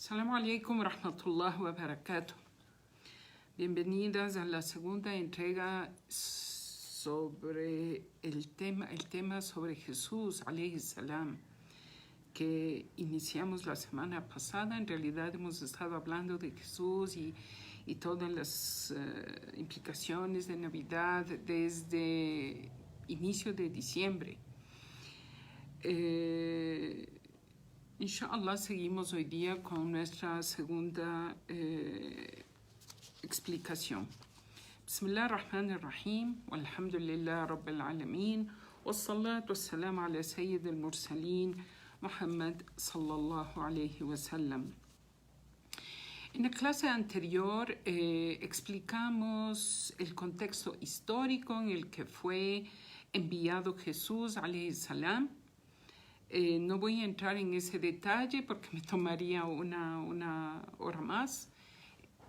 Assalamu alaikum wa rahmatullahi wa barakatuh. Bienvenidas a la segunda entrega sobre el tema sobre Jesús, alayhi salam, que iniciamos la semana pasada. En realidad hemos estado hablando de Jesús y todas las implicaciones de Navidad desde inicio de diciembre. Inshallah, seguimos hoy día con nuestra segunda explicación. Bismillah ar-Rahman ar-Rahim, walhamdulillah rabbil alamin, wassalatu wassalamu ala sayyid al-mursalin, Muhammad sallallahu alayhi wa sallam. En la clase anterior explicamos el contexto histórico en el que fue enviado Jesús alayhi salam. No voy a entrar en ese detalle porque me tomaría una hora más.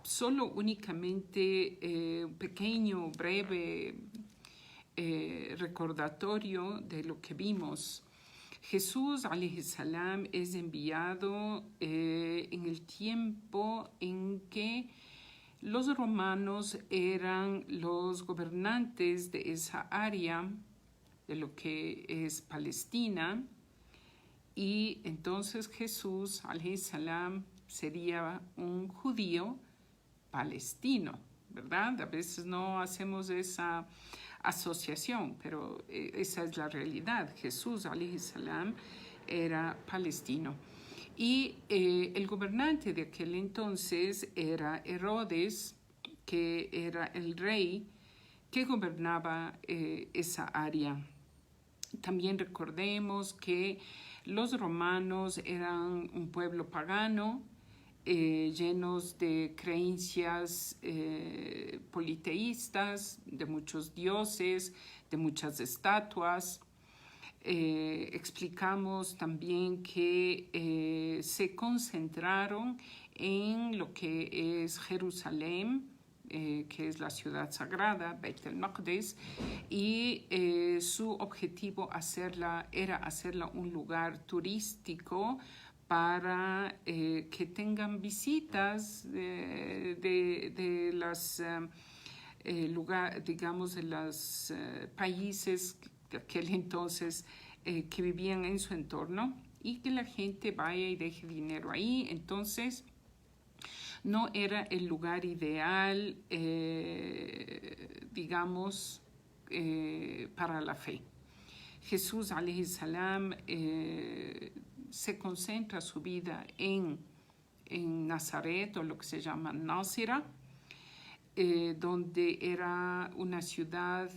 Solo únicamente un pequeño, breve recordatorio de lo que vimos. Jesús, alayhi salam, es enviado en el tiempo en que los romanos eran los gobernantes de esa área, de lo que es Palestina. Y entonces Jesús, alayhi salam, sería un judío palestino, ¿verdad? A veces no hacemos esa asociación, pero esa es la realidad. Jesús, alayhi salam, era palestino. Y el gobernante de aquel entonces era Herodes, que era el rey que gobernaba esa área. También recordemos que los romanos eran un pueblo pagano, llenos de creencias politeístas, de muchos dioses, de muchas estatuas. Explicamos también que se concentraron en lo que es Jerusalén, que es la ciudad sagrada, Beit el-Maqdis, y su objetivo era hacerla un lugar turístico para que tengan visitas de los digamos, de los países de aquel entonces que vivían en su entorno, y que la gente vaya y deje dinero ahí. Entonces, no era el lugar ideal, digamos, para la fe. Jesús, alayhi salam, se concentra su vida en Nazaret, o lo que se llama Násira, donde era una ciudad,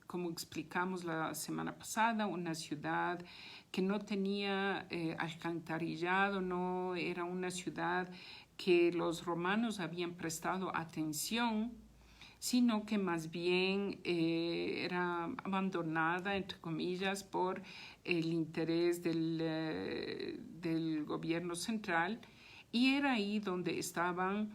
como explicamos la semana pasada, una ciudad que no tenía alcantarillado, no era una ciudad que los romanos habían prestado atención, sino que más bien era abandonada, entre comillas, por el interés del gobierno central, y era ahí donde estaban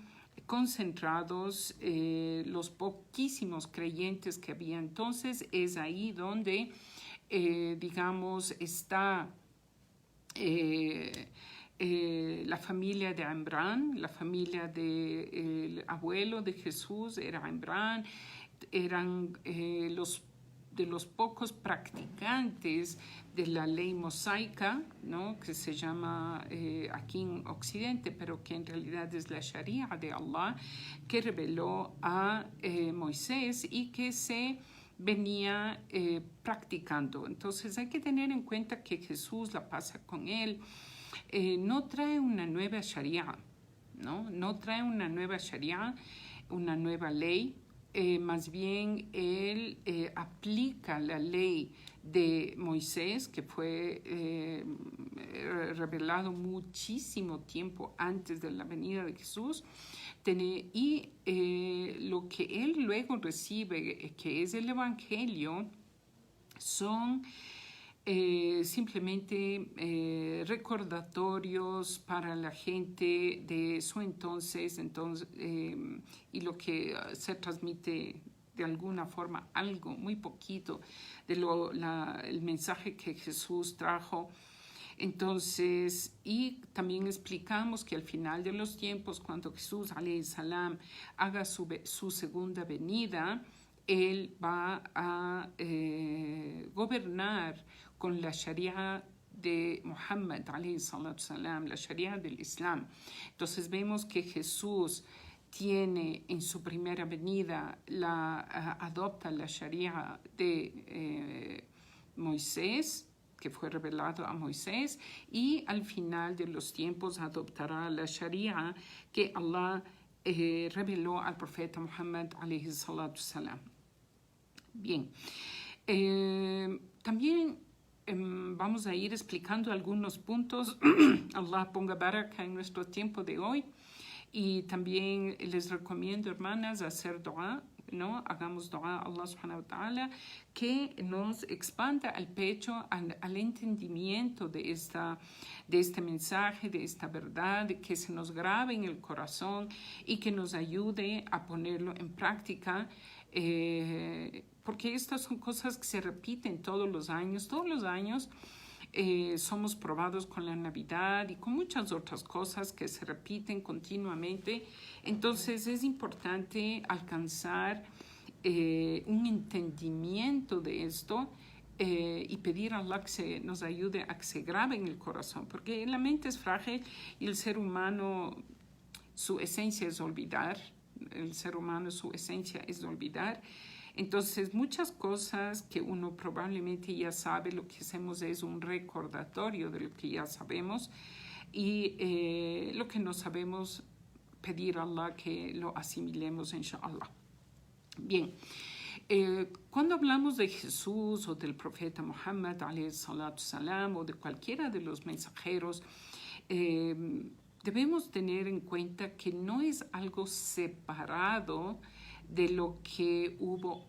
concentrados los poquísimos creyentes que había entonces. Es ahí donde, digamos, está la familia de Imrán, la familia del abuelo de Jesús era Imrán. Eran de los pocos practicantes de la ley mosaica, ¿no?, que se llama aquí en Occidente, pero que en realidad es la Sharia de Allah, que reveló a Moisés y que se venía practicando. Entonces hay que tener en cuenta que Jesús la pasa con él. No trae una nueva Sharia, no trae una nueva Sharia, una nueva ley. Más bien él aplica la ley de Moisés, que fue revelado muchísimo tiempo antes de la venida de Jesús, y lo que él luego recibe, que es el Evangelio, son simplemente recordatorios para la gente de su entonces, y lo que se transmite de alguna forma, algo muy poquito de el mensaje que Jesús trajo. Entonces, y también explicamos que al final de los tiempos, cuando Jesús alayhi salam haga su segunda venida, él va a gobernar con la Sharia de Muhammad alayhi salatu salam, la Sharia del Islam. Entonces vemos que Jesús tiene en su primera venida, adopta la Sharia de Moisés, que fue revelado a Moisés, y al final de los tiempos adoptará la Sharia que Allah reveló al profeta Muhammad alayhi salatu salam. Bien, también vamos a ir explicando algunos puntos. Allah ponga baraka en nuestro tiempo de hoy. Y también les recomiendo, hermanas, hacer dua, ¿no? Hagamos dua a Allah subhanahu wa ta'ala que nos expanda al pecho, al entendimiento de este mensaje, de esta verdad, que se nos grabe en el corazón y que nos ayude a ponerlo en práctica. Porque estas son cosas que se repiten todos los años. Todos los años somos probados con la Navidad y con muchas otras cosas que se repiten continuamente. Entonces es importante alcanzar un entendimiento de esto y pedir a Allah que nos ayude a que se grabe en el corazón, porque la mente es frágil y el ser humano, su esencia es olvidar. El ser humano, su esencia es olvidar. Entonces, muchas cosas que uno probablemente ya sabe, lo que hacemos es un recordatorio de lo que ya sabemos y lo que no sabemos, pedir a Allah que lo asimilemos, inshallah. Bien, cuando hablamos de Jesús o del profeta Muhammad, alayhi salatu salam, o de cualquiera de los mensajeros, debemos tener en cuenta que no es algo separado de lo que hubo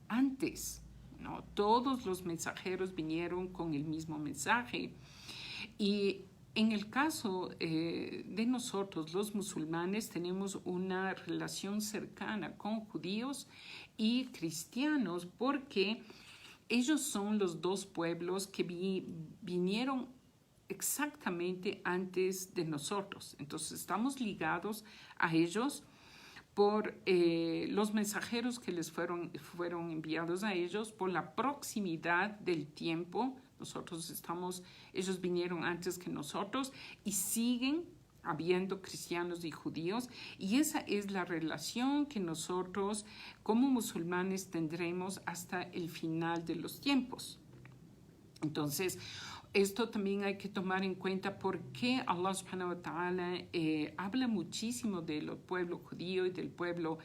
antes, ¿no? Todos los mensajeros vinieron con el mismo mensaje. Y en el caso de nosotros, los musulmanes, tenemos una relación cercana con judíos y cristianos porque ellos son los dos pueblos que vinieron exactamente antes de nosotros. Entonces estamos ligados a ellos por los mensajeros que les fueron enviados a ellos, por la proximidad del tiempo. Ellos vinieron antes que nosotros y siguen habiendo cristianos y judíos, y esa es la relación que nosotros como musulmanes tendremos hasta el final de los tiempos. Entonces, esto también hay que tomar en cuenta porque Allah subhanahu wa ta'ala habla muchísimo del pueblo judío y del pueblo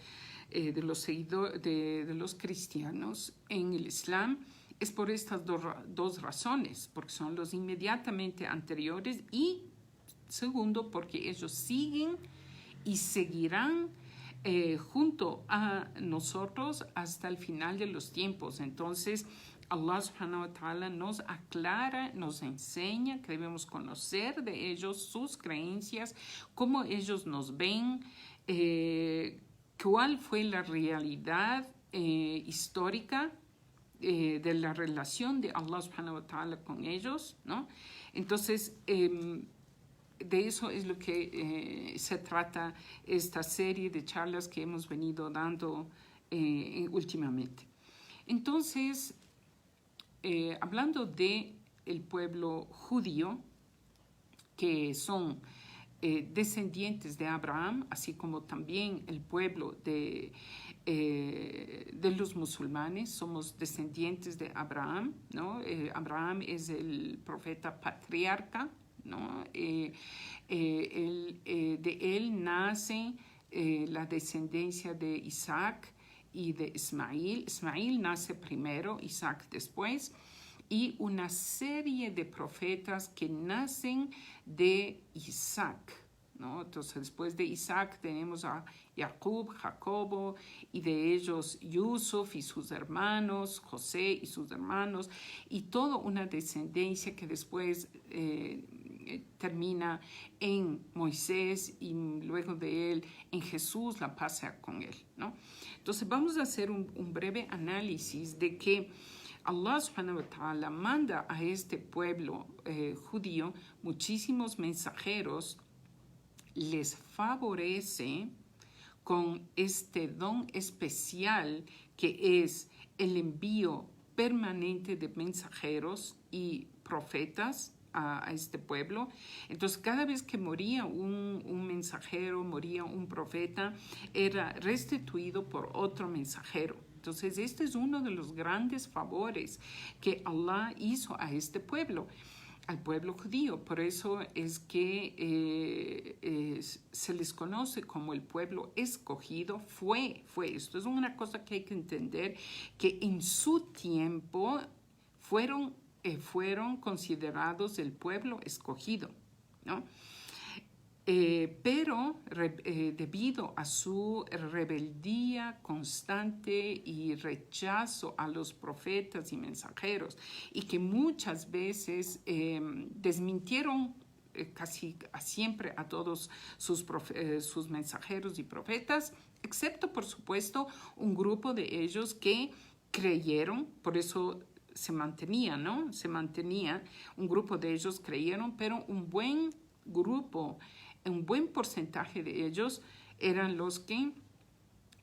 de los seguidores de los cristianos en el Islam. Es por estas dos razones, porque son los inmediatamente anteriores y segundo, porque ellos siguen y seguirán junto a nosotros hasta el final de los tiempos. Entonces, Allah subhanahu wa ta'ala nos aclara, nos enseña que debemos conocer de ellos sus creencias, cómo ellos nos ven, cuál fue la realidad histórica de la relación de Allah subhanahu wa ta'ala con ellos, ¿no? Entonces, de eso es lo que se trata esta serie de charlas que hemos venido dando últimamente. Entonces, hablando de el pueblo judío, que son descendientes de Abraham, así como también el pueblo de los musulmanes, somos descendientes de Abraham, ¿no? Abraham es el profeta patriarca, ¿no? De él nace la descendencia de Isaac y de Ismael. Ismael nace primero, Isaac después, y una serie de profetas que nacen de Isaac, ¿no? Entonces, después de Isaac tenemos a Jacobo, y de ellos Yusuf y sus hermanos, José y sus hermanos, y toda una descendencia que después termina en Moisés y luego de él en Jesús, la pasa con él, ¿no? Entonces vamos a hacer un breve análisis de que Allah subhanahu wa ta'ala manda a este pueblo judío muchísimos mensajeros, les favorece con este don especial que es el envío permanente de mensajeros y profetas a este pueblo. Entonces, cada vez que moría un mensajero, moría un profeta, era restituido por otro mensajero. Entonces, este es uno de los grandes favores que Allah hizo a este pueblo, al pueblo judío. Por eso es que se les conoce como el pueblo escogido. Esto es una cosa que hay que entender, que en su tiempo fueron considerados el pueblo escogido, ¿no? Pero debido a su rebeldía constante y rechazo a los profetas y mensajeros, y que muchas veces desmintieron casi siempre a todos sus mensajeros y profetas, excepto por supuesto un grupo de ellos que creyeron, por eso se mantenía, ¿no? Se mantenía, un grupo de ellos creyeron, pero un buen grupo, un buen porcentaje de ellos eran los que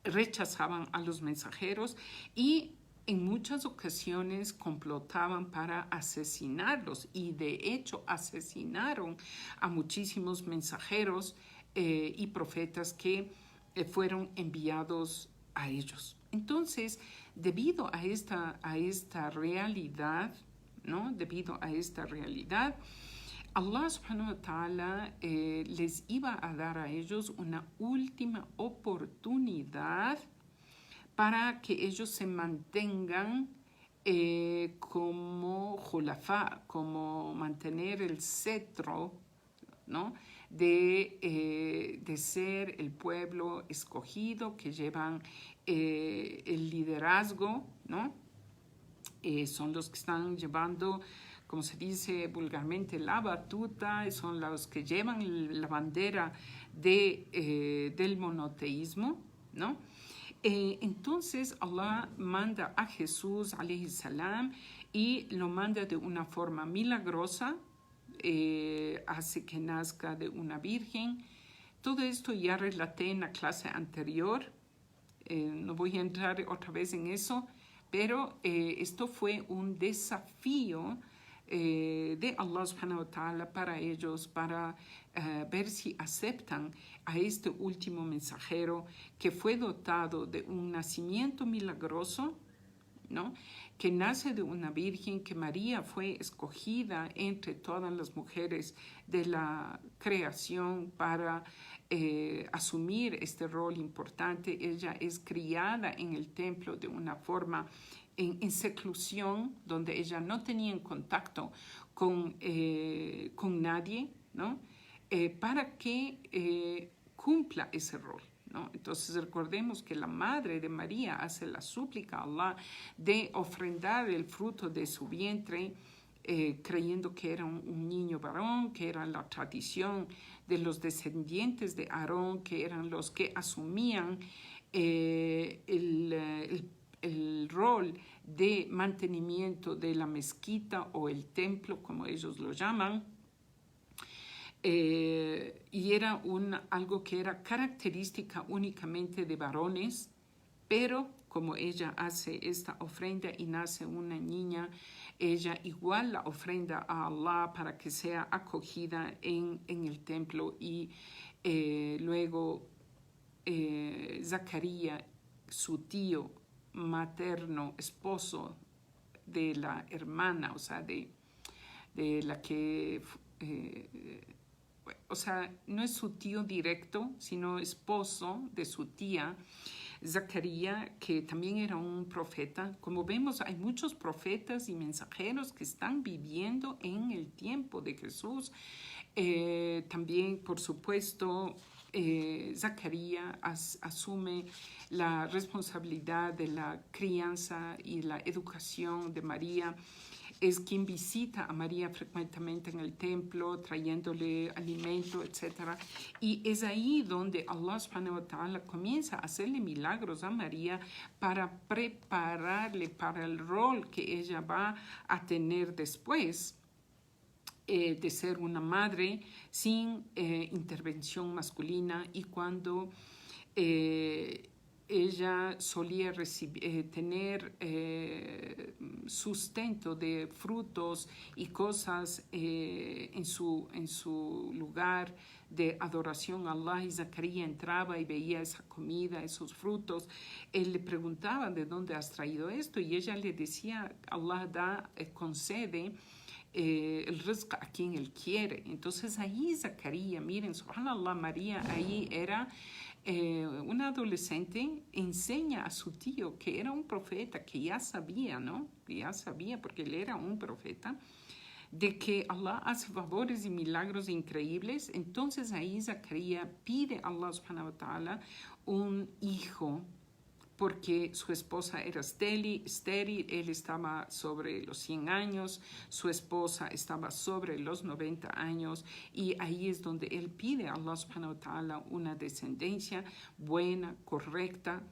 rechazaban a los mensajeros y en muchas ocasiones complotaban para asesinarlos, y de hecho asesinaron a muchísimos mensajeros y profetas que fueron enviados a ellos. Entonces, debido a esta realidad, ¿no? Debido a esta realidad, Allah subhanahu wa ta'ala les iba a dar a ellos una última oportunidad para que ellos se mantengan como julafá, como mantener el cetro, ¿no? de ser el pueblo escogido que llevan el liderazgo, ¿no? Son los que están llevando, como se dice vulgarmente, la batuta, son los que llevan la bandera del monoteísmo, ¿no? Entonces Allah manda a Jesús alayhi salam y lo manda de una forma milagrosa, hace que nazca de una virgen. Todo esto ya relaté en la clase anterior, no voy a entrar otra vez en eso, pero esto fue un desafío de Allah subhanahu wa ta'ala para ellos, para ver si aceptan a este último mensajero que fue dotado de un nacimiento milagroso, ¿no? Que nace de una virgen, que María fue escogida entre todas las mujeres de la creación para asumir este rol importante. Ella es criada en el templo de una forma en seclusión, donde ella no tenía contacto con nadie, ¿no? Para que cumpla ese rol, ¿no? Entonces recordemos que la madre de María hace la súplica a Allah de ofrendar el fruto de su vientre, creyendo que era un niño varón, que era la tradición de los descendientes de Aarón, que eran los que asumían el rol de mantenimiento de la mezquita o el templo, como ellos lo llaman. Y era algo que era característica únicamente de varones, pero como ella hace esta ofrenda y nace una niña, ella igual la ofrenda a Allah para que sea acogida en el templo. Y luego Zacarías, su tío materno, esposo de la hermana, o sea, de la que... o sea, no es su tío directo, sino esposo de su tía, Zacarías, que también era un profeta. Como vemos, hay muchos profetas y mensajeros que están viviendo en el tiempo de Jesús. También, por supuesto, Zacarías asume la responsabilidad de la crianza y la educación de María. es quien visita a María frecuentemente en el templo, trayéndole alimento, etc. Y es ahí donde Allah subhanahu wa ta'ala comienza a hacerle milagros a María para prepararle para el rol que ella va a tener después, de ser una madre sin intervención masculina, y cuando ella solía tener sustento de frutos y cosas en su lugar de adoración a Allah, y Zacarías entraba y veía esa comida, esos frutos. Él le preguntaba: ¿de dónde has traído esto? Y ella le decía: Allah concede el rizq a quien él quiere. Entonces ahí Zacarías, miren, subhanallah, María ahí era una adolescente, enseña a su tío, que era un profeta, que ya sabía, ¿no? Ya sabía, porque él era un profeta, de que Allah hace favores y milagros increíbles. Entonces ahí Zacarías pide a Allah subhanahu wa ta'ala un hijo, porque su esposa era estéril, él estaba sobre los 100 años, su esposa estaba sobre los 90 años, y ahí es donde él pide a Allah subhanahu wa ta'ala una descendencia buena, correcta,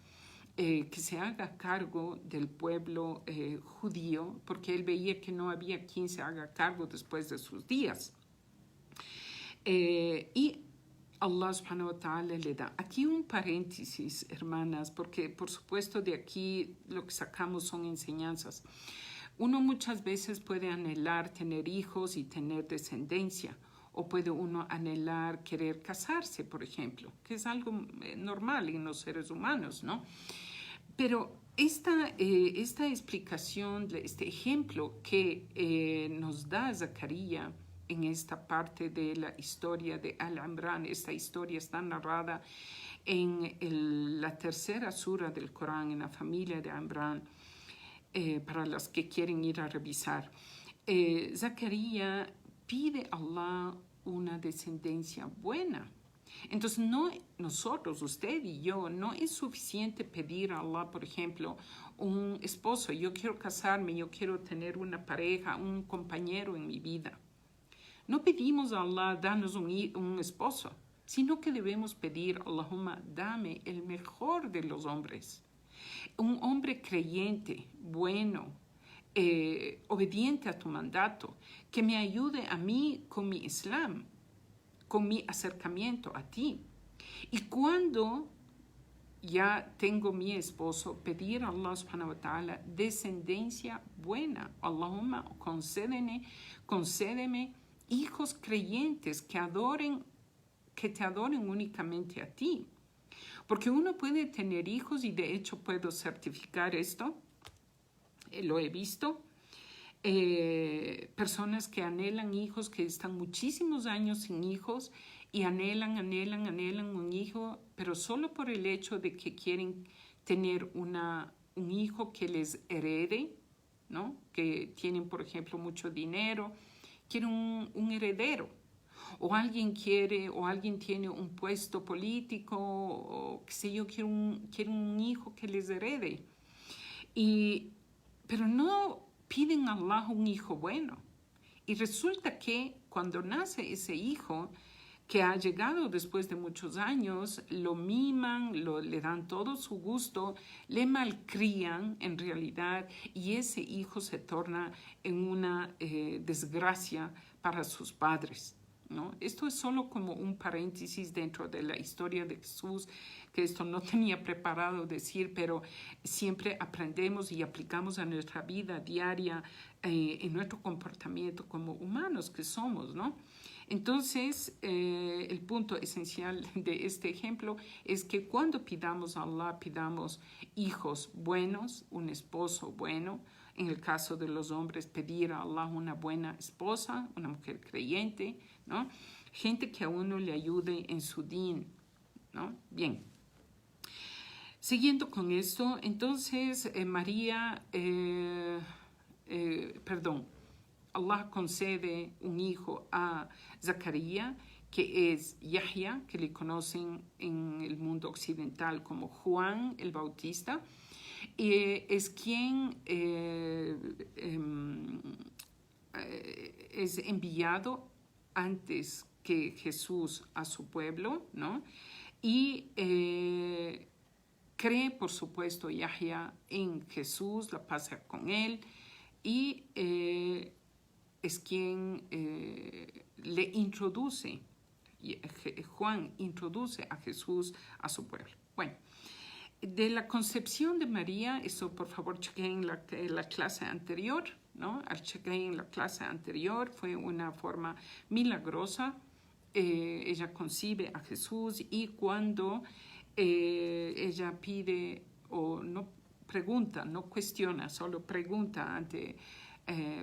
que se haga cargo del pueblo judío, porque él veía que no había quien se haga cargo después de sus días. Y Allah subhanahu wa ta'ala le da. Aquí un paréntesis, hermanas, porque por supuesto de aquí lo que sacamos son enseñanzas. Uno muchas veces puede anhelar tener hijos y tener descendencia, o puede uno anhelar querer casarse, por ejemplo, que es algo normal en los seres humanos, ¿no? Pero esta explicación, este ejemplo que nos da Zacarías en esta parte de la historia de Al-Imran, esta historia está narrada en la tercera sura del Corán, en la familia de Imran, para las que quieren ir a revisar. Zacarías pide a Allah una descendencia buena. Entonces, no nosotros, usted y yo, no es suficiente pedir a Allah, por ejemplo, un esposo. Yo quiero casarme, yo quiero tener una pareja, un compañero en mi vida. No pedimos a Allah, danos un esposo, sino que debemos pedir: Allahumma, dame el mejor de los hombres. Un hombre creyente, bueno, obediente a tu mandato, que me ayude a mí con mi Islam, con mi acercamiento a ti. Y cuando ya tengo mi esposo, pedir a Allah subhanahu wa ta'ala descendencia buena. Allahumma, concédeme hijos creyentes que te adoren únicamente a ti. Porque uno puede tener hijos, y de hecho puedo certificar esto, lo he visto, personas que anhelan hijos, que están muchísimos años sin hijos, y anhelan un hijo, pero solo por el hecho de que quieren tener un hijo que les herede, ¿no? Que tienen, por ejemplo, mucho dinero, quieren un heredero, o alguien tiene un puesto político, o qué sé yo, quiere un hijo que les herede. Pero no piden a Allah un hijo bueno. Y resulta que cuando nace ese hijo, que ha llegado después de muchos años, lo miman, le dan todo su gusto, le malcrían en realidad, y ese hijo se torna en una desgracia para sus padres, ¿no? Esto es solo como un paréntesis dentro de la historia de Jesús, que esto no tenía preparado decir, pero siempre aprendemos y aplicamos a nuestra vida diaria, en nuestro comportamiento como humanos que somos, ¿no? Entonces, el punto esencial de este ejemplo es que cuando pidamos a Allah, pidamos hijos buenos, un esposo bueno. En el caso de los hombres, pedir a Allah una buena esposa, una mujer creyente, ¿no? Gente que a uno le ayude en su din, ¿no? Bien. Siguiendo con esto, entonces Allah concede un hijo a Zacarías, que es Yahya, que le conocen en el mundo occidental como Juan el Bautista, y es quien es enviado antes que Jesús a su pueblo, ¿no? Y cree, por supuesto, Yahya en Jesús, la pasa con él, y es quien le introduce, Juan introduce a Jesús a su pueblo. Bueno, de la concepción de María, eso por favor chequen la clase anterior, ¿no? Al chequear en la clase anterior fue una forma milagrosa. Ella concibe a Jesús y cuando ella pide o no pregunta, no cuestiona, solo pregunta ante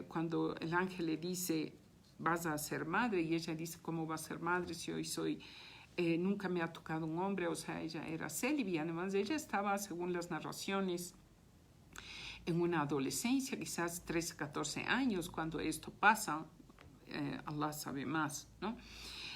cuando el ángel le dice vas a ser madre y ella dice ¿cómo va a ser madre si hoy soy nunca me ha tocado un hombre? O sea, ella era célibe y además ella estaba, según las narraciones, en una adolescencia, quizás 13, 14 años, cuando esto pasa, Allah sabe más, ¿no?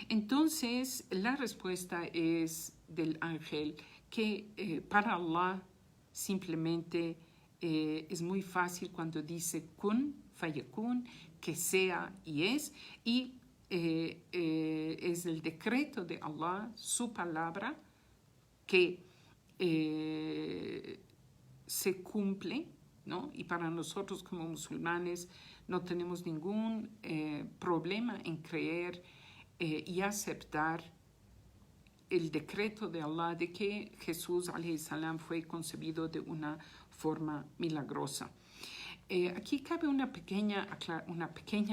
Entonces, la respuesta es del ángel que para Allah simplemente es muy fácil cuando dice kun, fayakun, que sea y es, y es el decreto de Allah, su palabra, que se cumple, ¿no? Y para nosotros como musulmanes no tenemos ningún problema en creer y aceptar el decreto de Allah de que Jesús alayhi salam fue concebido de una forma milagrosa. Aquí cabe una pequeña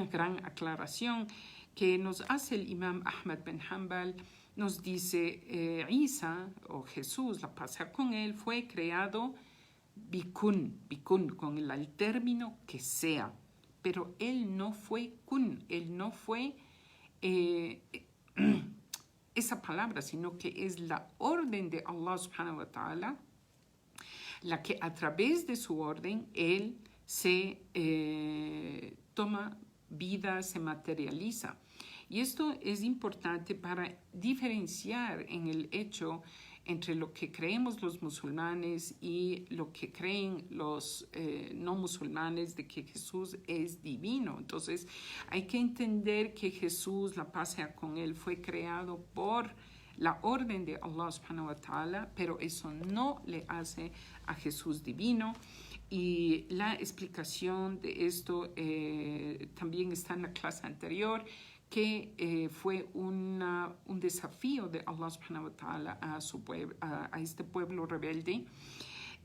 gran aclaración que nos hace el imam Ahmad bin Hanbal. Nos dice Isa o Jesús, la paz con él, fue creado bikun, con el término que sea, pero él no fue kun, él no fue esa palabra, sino que es la orden de Allah subhanahu wa ta'ala, la que a través de su orden él se toma vida, se materializa. Y esto es importante para diferenciar en el hecho entre lo que creemos los musulmanes y lo que creen los no musulmanes de que Jesús es divino. Entonces hay que entender que Jesús, la paz sea con él, fue creado por la orden de Allah subhanahu wa ta'ala, pero eso no le hace a Jesús divino. Y la explicación de esto también está en la clase anterior, que fue un desafío de Allah subhanahu wa ta'ala a este pueblo rebelde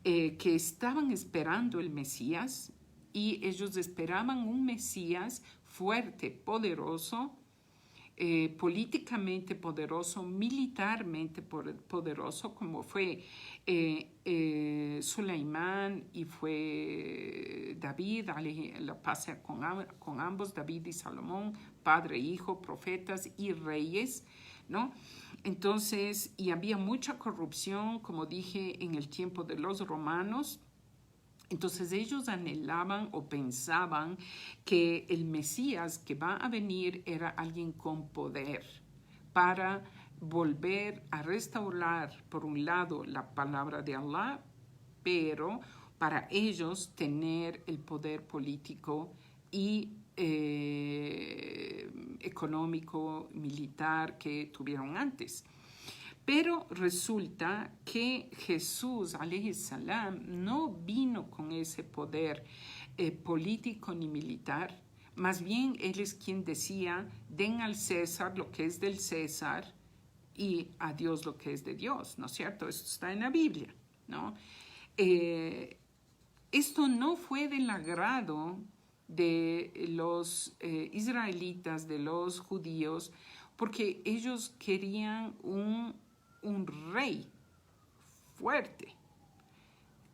que estaban esperando el Mesías, y ellos esperaban un Mesías fuerte, poderoso, políticamente poderoso, militarmente poderoso, como fue Sulaimán y fue David, la paz con ambos, David y Salomón, padre, hijo, profetas y reyes, ¿no? Entonces, y había mucha corrupción, como dije, en el tiempo de los romanos. Entonces ellos anhelaban o pensaban que el Mesías que va a venir era alguien con poder para volver a restaurar, por un lado, la palabra de Allah, pero para ellos tener el poder político y económico, militar que tuvieron antes. Pero resulta que Jesús, alayhi salam, no vino con ese poder político ni militar. Más bien, él es quien decía, den al César lo que es del César y a Dios lo que es de Dios, ¿no es cierto? Esto está en la Biblia, ¿no? Esto no fue del agrado de los israelitas, de los judíos, porque ellos querían un rey fuerte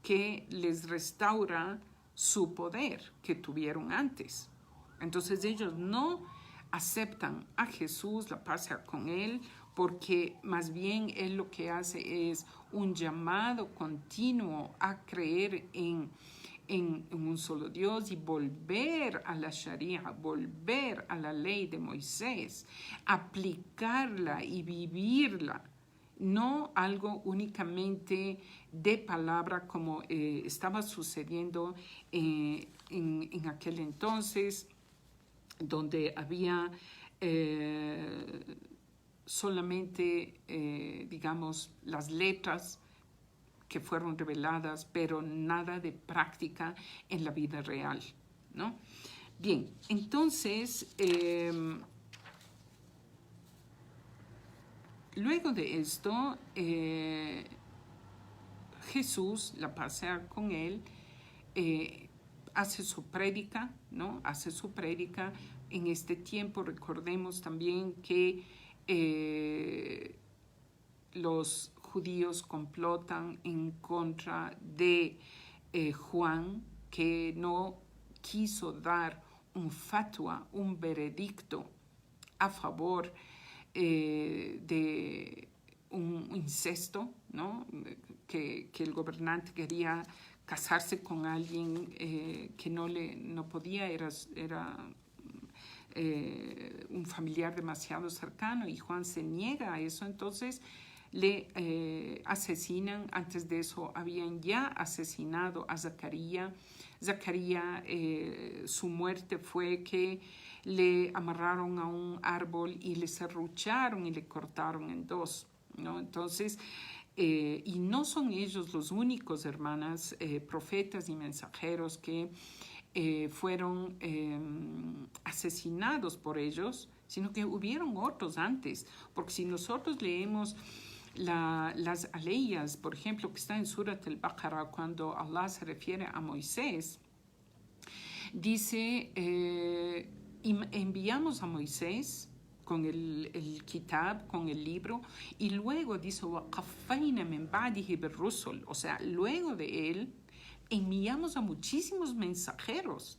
que les restaura su poder que tuvieron antes. Entonces ellos no aceptan a Jesús, la paz sea con él, porque más bien él lo que hace es un llamado continuo a creer en un solo Dios y volver a la Sharia, volver a la ley de Moisés, aplicarla y vivirla. No algo únicamente de palabra como estaba sucediendo en aquel entonces, donde había solamente, digamos, las letras que fueron reveladas, pero nada de práctica en la vida real, ¿no? Bien, entonces, luego de esto, Jesús, la paz sea con él, hace su prédica, ¿no? Hace su prédica. En este tiempo recordemos también que los judíos complotan en contra de Juan, que no quiso dar un fatwa, un veredicto a favor de un incesto, ¿no? Que el gobernante quería casarse con alguien que no podía, era un familiar demasiado cercano, y Juan se niega a eso. Entonces le asesinan. Antes de eso habían ya asesinado a Zacarías. Zacarías, su muerte fue que le amarraron a un árbol y le serrucharon y le cortaron en dos, ¿no? Entonces, y no son ellos los únicos, hermanas, profetas y mensajeros que fueron asesinados por ellos, sino que hubieron otros antes. Porque si nosotros leemos las aleyas, por ejemplo, que está en Surat al-Baqarah, cuando Allah se refiere a Moisés, dice, enviamos a Moisés con el kitab, con el libro, y luego dice, وَقَفَّيْنَا مِنْ بَعْدِهِ بِالرُّسُلِ, o sea, luego de él, enviamos a muchísimos mensajeros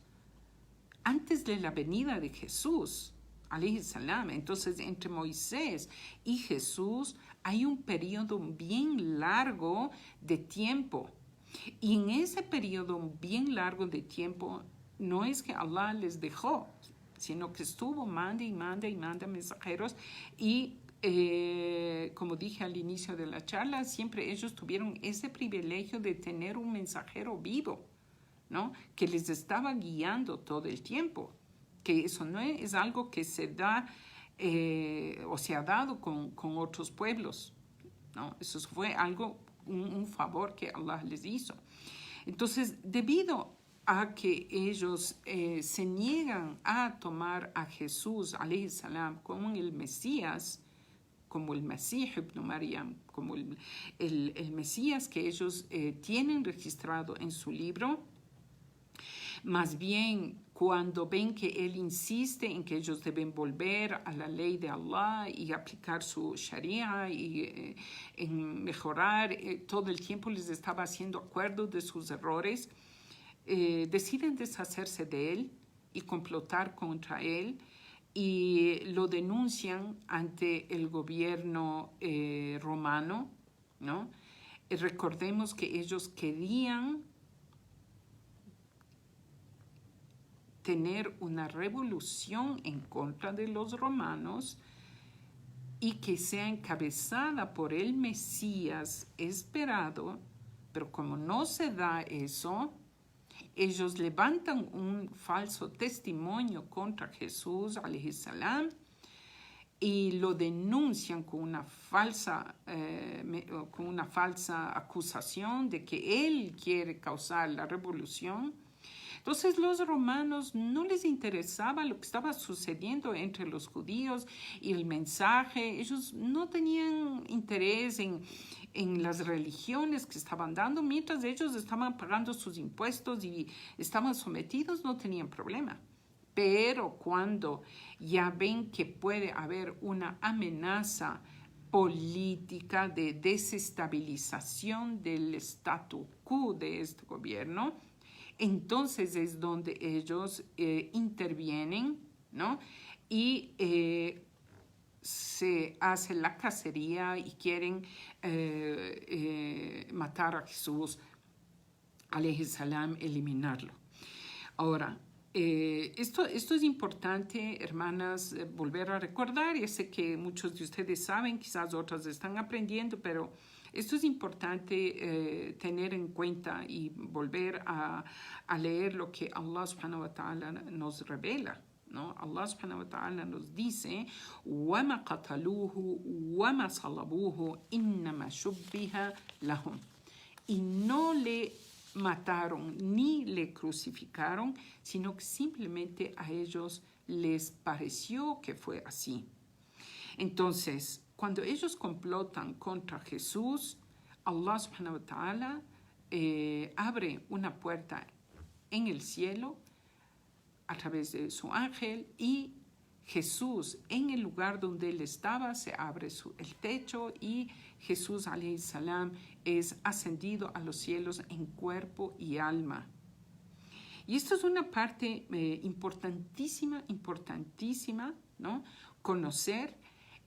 antes de la venida de Jesús, alayhi salam. Entonces, entre Moisés y Jesús hay un periodo bien largo de tiempo. Y en ese periodo bien largo de tiempo, no es que Allah les dejó, sino que estuvo manda y manda y manda mensajeros. Y como dije al inicio de la charla, siempre ellos tuvieron ese privilegio de tener un mensajero vivo, ¿no? Que les estaba guiando todo el tiempo. Que eso no es algo que se da o se ha dado con otros pueblos, ¿no? Eso fue algo, un favor que Allah les hizo. Entonces, debido a que ellos se niegan a tomar a Jesús, alayhi salam, como el Mesías, como el Masih ibn Maryam, como el Mesías que ellos tienen registrado en su libro, más bien cuando ven que él insiste en que ellos deben volver a la ley de Allah y aplicar su sharia y en mejorar, todo el tiempo les estaba haciendo acuerdos de sus errores, deciden deshacerse de él y complotar contra él, y lo denuncian ante el gobierno romano, ¿no? Recordemos que ellos querían tener una revolución en contra de los romanos y que sea encabezada por el Mesías esperado, pero como no se da eso, ellos levantan un falso testimonio contra Jesús, alayhi salam, y lo denuncian con una falsa acusación de que él quiere causar la revolución. Entonces los romanos no les interesaba lo que estaba sucediendo entre los judíos y el mensaje. Ellos no tenían interés en las religiones que estaban dando. Mientras ellos estaban pagando sus impuestos y estaban sometidos, no tenían problema. Pero cuando ya ven que puede haber una amenaza política de desestabilización del statu quo de este gobierno, entonces es donde ellos intervienen, ¿no? Y se hace la cacería y quieren matar a Jesús, alayhi salam, eliminarlo. Ahora, esto es importante, hermanas, volver a recordar. Yo sé que muchos de ustedes saben, quizás otras están aprendiendo, pero esto es importante tener en cuenta y volver a leer lo que Allah subhanahu wa ta'ala nos revela, ¿no? Allah subhanahu wa ta'ala nos dice وَمَا قَتَلُوهُ وَمَا صَلَبُوهُ إِنَّمَا شُبِّهَ لَهُمْ. Y no le mataron ni le crucificaron, sino que simplemente a ellos les pareció que fue así. Entonces, cuando ellos complotan contra Jesús, Allah subhanahu wa ta'ala abre una puerta en el cielo a través de su ángel, y Jesús, en el lugar donde él estaba, se abre el techo y Jesús alayhi salam es ascendido a los cielos en cuerpo y alma. Y esto es una parte importantísima, ¿no? Conocer,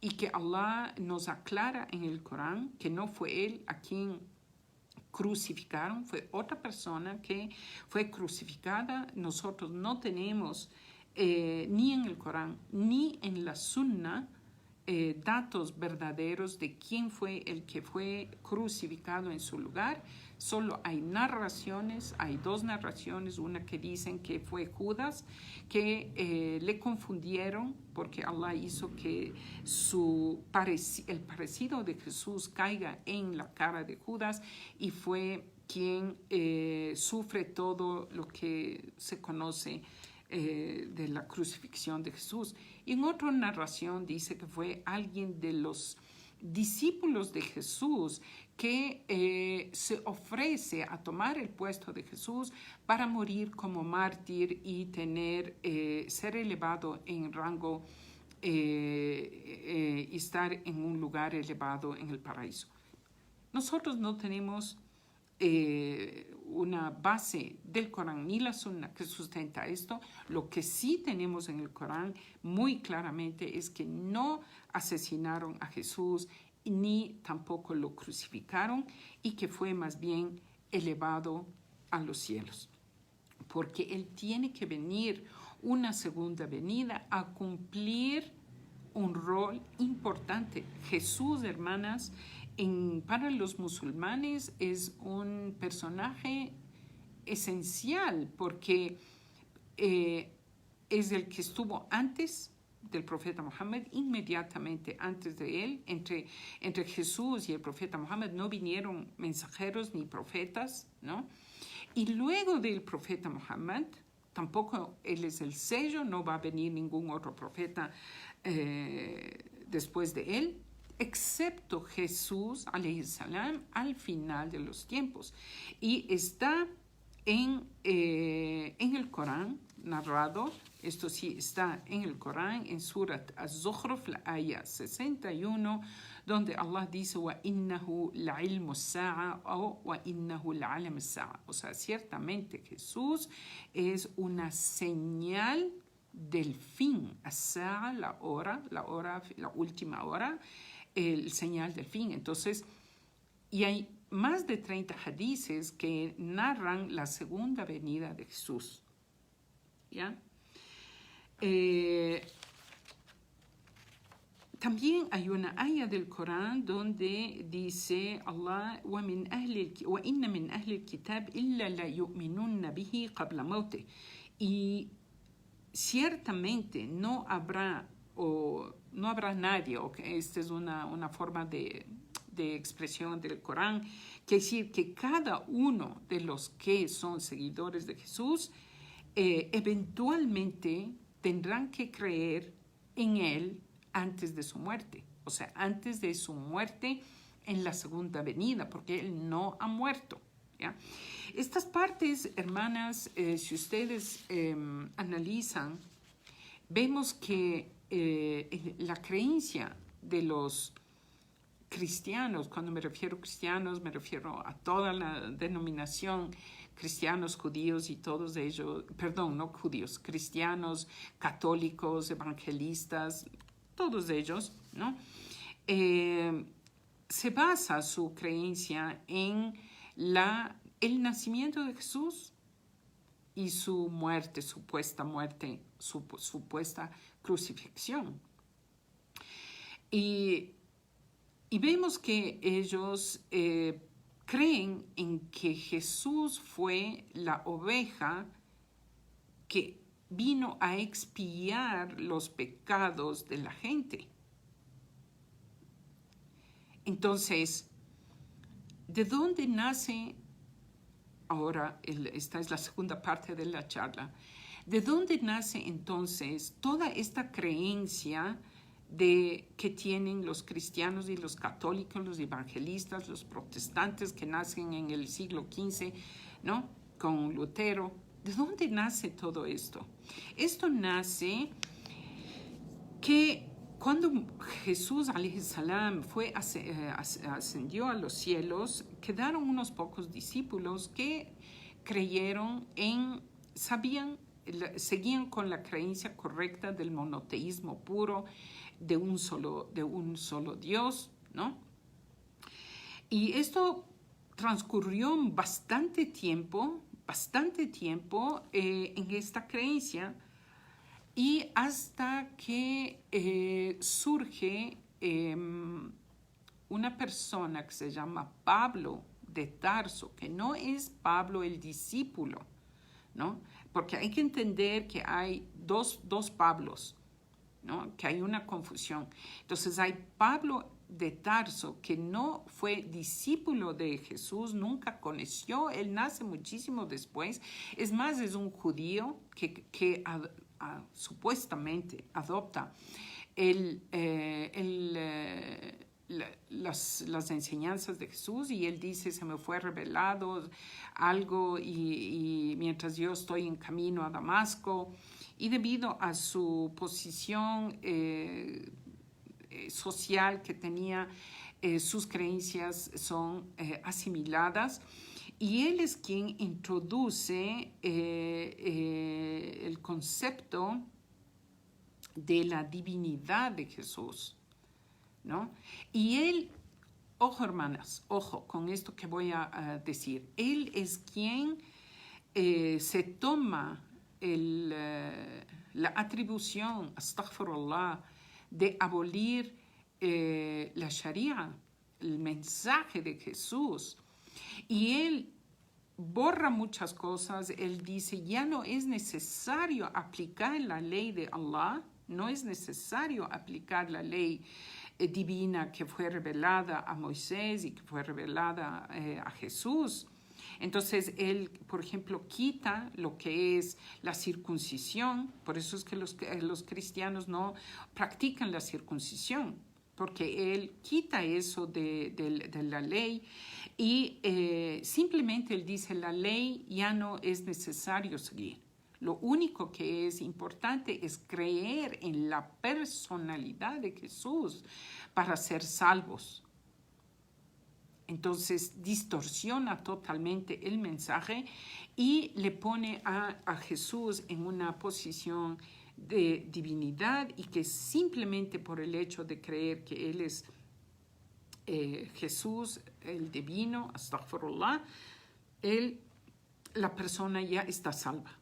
y que Allah nos aclara en el Corán que no fue él a quien crucificaron, fue otra persona que fue crucificada. Nosotros no tenemos ni en el Corán ni en la Sunna datos verdaderos de quién fue el que fue crucificado en su lugar. Solo hay narraciones, hay dos narraciones, una que dicen que fue Judas, que le confundieron porque Allah hizo que el parecido de Jesús caiga en la cara de Judas, y fue quien sufre todo lo que se conoce de la crucifixión de Jesús. Y en otra narración dice que fue alguien de los discípulos de Jesús que se ofrece a tomar el puesto de Jesús para morir como mártir y ser elevado en rango y estar en un lugar elevado en el paraíso. Nosotros no tenemos una base del Corán ni la Sunna que sustenta esto. Lo que sí tenemos en el Corán muy claramente es que no asesinaron a Jesús ni tampoco lo crucificaron, y que fue más bien elevado a los cielos, porque él tiene que venir una segunda venida a cumplir un rol importante. Jesús, hermanas, para los musulmanes es un personaje esencial, porque es el que estuvo antes del profeta Muhammad, inmediatamente antes de él. Entre Jesús y el profeta Muhammad no vinieron mensajeros ni profetas, ¿no? Y luego del profeta Muhammad, tampoco él es el sello, no va a venir ningún otro profeta después de él, excepto Jesús alayhi salam al final de los tiempos. Y está en el Corán narrado, esto sí está en el Corán, en Surat Az-Zukhruf, la aya 61, donde Allah dice وَإِنَّهُ لَعِلْمُ السَّاعَةِ o وَإِنَّهُ لَعَلَمُ السَّاعَةِ. O sea, ciertamente Jesús es una señal del fin. As-sa'a, la última hora, el señal del fin. Entonces, y hay más de 30 hadices que narran la segunda venida de Jesús. ¿Ya? También hay una aya del Corán donde dice Allah وَإِنَّ مِنْ أَهْلِ الْكِتَابِ إِلَّا لَيُؤْمِنُنَّ بِهِ قَبْلَ مَوْتِهِ. Y ciertamente no habrá nadie, okay, esta es una forma de expresión del Corán, que decir que cada uno de los que son seguidores de Jesús eventualmente tendrán que creer en él antes de su muerte, o sea, antes de su muerte en la segunda venida, porque él no ha muerto, ¿ya? Estas partes, hermanas, si ustedes analizan, vemos que la creencia de los cristianos, cuando me refiero a cristianos, me refiero a toda la denominación, cristianos, judíos y todos ellos, perdón, no judíos, cristianos, católicos, evangelistas, todos ellos, ¿no? Se basa su creencia en el nacimiento de Jesús y su muerte, supuesta crucifixión. Y vemos que ellos creen en que Jesús fue la oveja que vino a expiar los pecados de la gente. Entonces, ¿de dónde nace? Ahora, esta es la segunda parte de la charla. ¿De dónde nace entonces toda esta creencia que tienen los cristianos y los católicos, los evangelistas, los protestantes que nacen en el siglo XV, ¿no? Con Lutero? ¿De dónde nace todo esto? Esto nace que cuando Jesús alayhi salam ascendió a los cielos, quedaron unos pocos discípulos que creyeron seguían con la creencia correcta del monoteísmo puro, de un solo Dios, ¿no? Y esto transcurrió bastante tiempo en esta creencia, y hasta que surge una persona que se llama Pablo de Tarso, que no es Pablo el discípulo, ¿no? Porque hay que entender que hay dos Pablos, ¿no? Que hay una confusión. Entonces hay Pablo de Tarso, que no fue discípulo de Jesús, nunca conoció, él nace muchísimo después. Es más, es un judío que supuestamente adopta las enseñanzas de Jesús, y él dice: se me fue revelado algo y mientras yo estoy en camino a Damasco, y debido a su posición social que tenía, sus creencias son asimiladas, y él es quien introduce el concepto de la divinidad de Jesús, ¿no? Y él, ojo hermanas, ojo con esto que voy a decir, él es quien se toma la atribución, astaghfirullah, de abolir la Sharia, el mensaje de Jesús. Y él borra muchas cosas. Él dice: ya no es necesario aplicar la ley de Allah, no es necesario aplicar la ley divina que fue revelada a Moisés y que fue revelada a Jesús. Entonces él, por ejemplo, quita lo que es la circuncisión. Por eso es que los cristianos no practican la circuncisión, porque él quita eso de la ley, y simplemente él dice: la ley ya no es necesario seguir. Lo único que es importante es creer en la personalidad de Jesús para ser salvos. Entonces distorsiona totalmente el mensaje y le pone a Jesús en una posición de divinidad, y que simplemente por el hecho de creer que Él es Jesús, el divino, astaghfirullah, la persona ya está salva.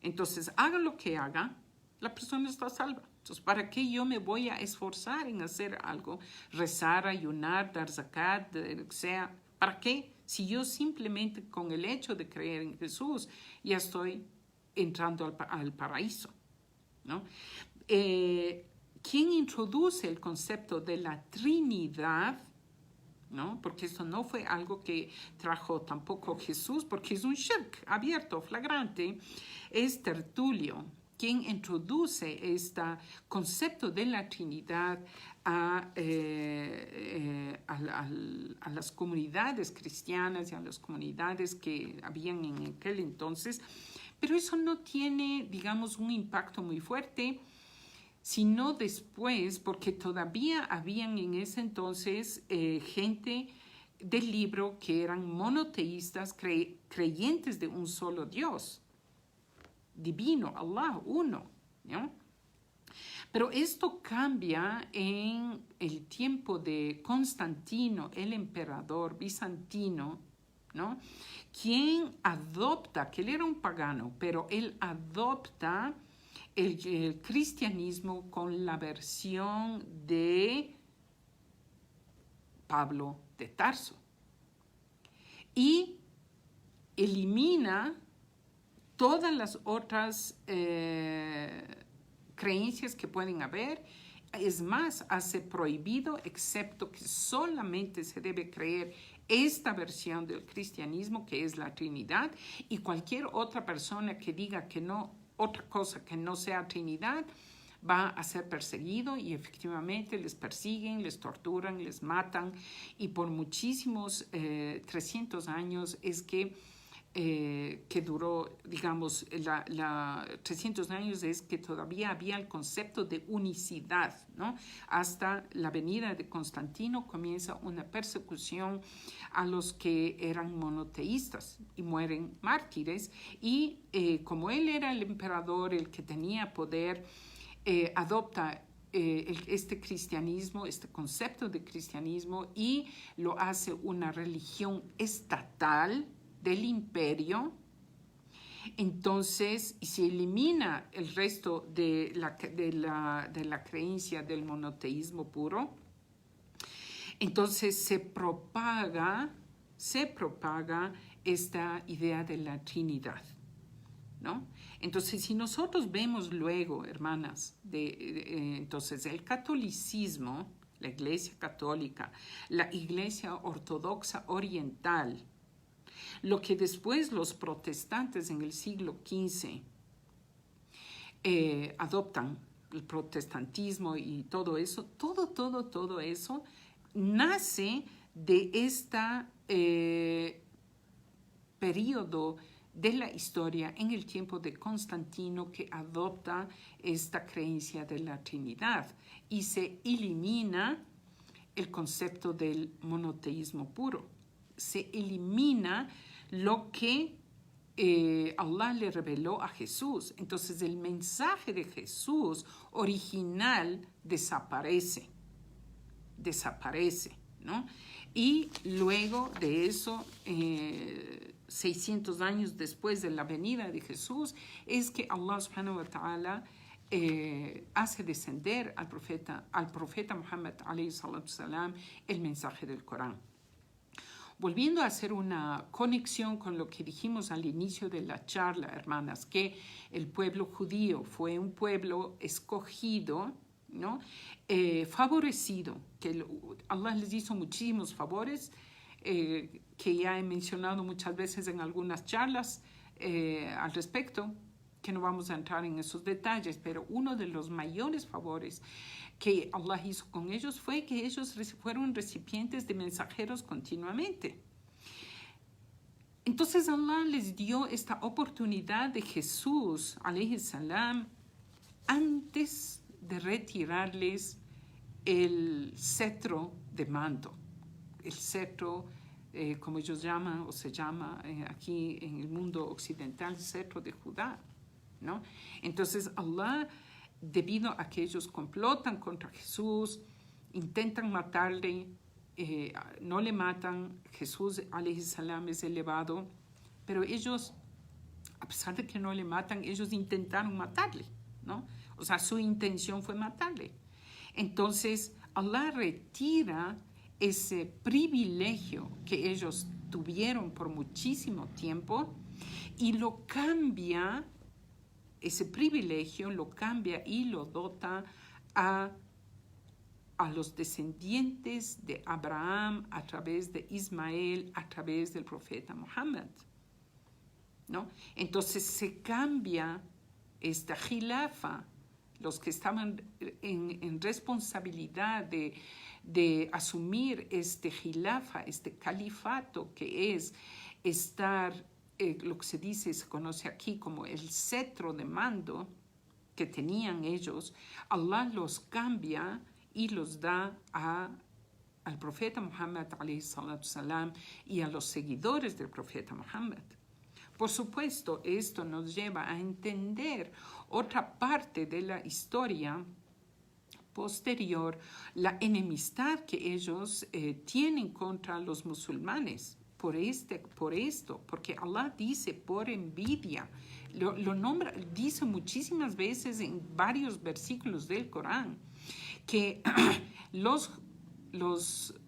Entonces, haga lo que haga, la persona está salva. Entonces, ¿para qué yo me voy a esforzar en hacer algo? Rezar, ayunar, dar zakat, sea, ¿para qué? Si yo simplemente con el hecho de creer en Jesús ya estoy entrando al paraíso, ¿no? ¿Quién introduce el concepto de la Trinidad? ¿No? Porque esto no fue algo que trajo tampoco Jesús, porque es un shirk abierto, flagrante. Es Tertulio quien introduce este concepto de la Trinidad a las comunidades cristianas y a las comunidades que habían en aquel entonces. Pero eso no tiene, digamos, un impacto muy fuerte, sino después, porque todavía habían en ese entonces gente del libro que eran monoteístas, creyentes de un solo Dios, divino, Allah, uno, ¿no? Pero esto cambia en el tiempo de Constantino, el emperador bizantino, ¿no? Quien adopta, que él era un pagano, pero él adopta el cristianismo con la versión de Pablo de Tarso, y elimina todas las otras creencias que pueden haber. Es más, hace prohibido, excepto que solamente se debe creer esta versión del cristianismo, que es la Trinidad, y cualquier otra persona que diga que no, otra cosa que no sea Trinidad, va a ser perseguido, y efectivamente les persiguen, les torturan, les matan, y por muchísimos 300 años es que duró, digamos, 300 años es que todavía había el concepto de unicidad, ¿no? Hasta la venida de Constantino comienza una persecución a los que eran monoteístas y mueren mártires, y como él era el emperador, el que tenía poder, adopta este cristianismo, este concepto de cristianismo, y lo hace una religión estatal del imperio. Entonces, se elimina el resto de la creencia del monoteísmo puro. Entonces se propaga esta idea de la Trinidad, ¿no? Entonces, si nosotros vemos luego, hermanas, entonces el catolicismo, la Iglesia Católica, la Iglesia Ortodoxa Oriental, lo que después los protestantes en el siglo XV adoptan, el protestantismo y todo eso, todo eso nace de este periodo de la historia en el tiempo de Constantino, que adopta esta creencia de la Trinidad y se elimina el concepto del monoteísmo puro. Se elimina lo que Allah le reveló a Jesús. Entonces el mensaje de Jesús original desaparece, ¿no? Y luego de eso, 600 años después de la venida de Jesús, es que Allah subhanahu wa ta'ala hace descender al profeta Muhammad alayhi salatu salam el mensaje del Corán. Volviendo a hacer una conexión con lo que dijimos al inicio de la charla, hermanas, que el pueblo judío fue un pueblo escogido, ¿no? Favorecido, que Allah les hizo muchísimos favores, que ya he mencionado muchas veces en algunas charlas al respecto, que no vamos a entrar en esos detalles, pero uno de los mayores favores que Allah hizo con ellos fue que ellos fueron recipientes de mensajeros continuamente. Entonces Allah les dio esta oportunidad de Jesús, alayhi salam, antes de retirarles el cetro de mando, el cetro, como ellos llaman, o se llama aquí en el mundo occidental, cetro de Judá, ¿no? Entonces Allah, debido a que ellos complotan contra Jesús, intentan matarle, no le matan, Jesús alayhi salam es elevado, pero ellos, a pesar de que no le matan, ellos intentaron matarle, ¿no? O sea, su intención fue matarle. Entonces Allah retira ese privilegio que ellos tuvieron por muchísimo tiempo y lo cambia, ese privilegio lo cambia y lo dota a los descendientes de Abraham a través de Ismael, a través del profeta Muhammad, ¿no? Entonces se cambia esta jilafa, los que estaban en responsabilidad de asumir este jilafa, este califato, que es estar, lo que se conoce aquí como el cetro de mando que tenían ellos. Allah los cambia y los da al profeta Muhammad alayhi salatu salam y a los seguidores del profeta Muhammad. Por supuesto, esto nos lleva a entender otra parte de la historia posterior, la enemistad que ellos tienen contra los musulmanes por esto, porque Allah dice por envidia, lo nombra, dice muchísimas veces en varios versículos del Corán que los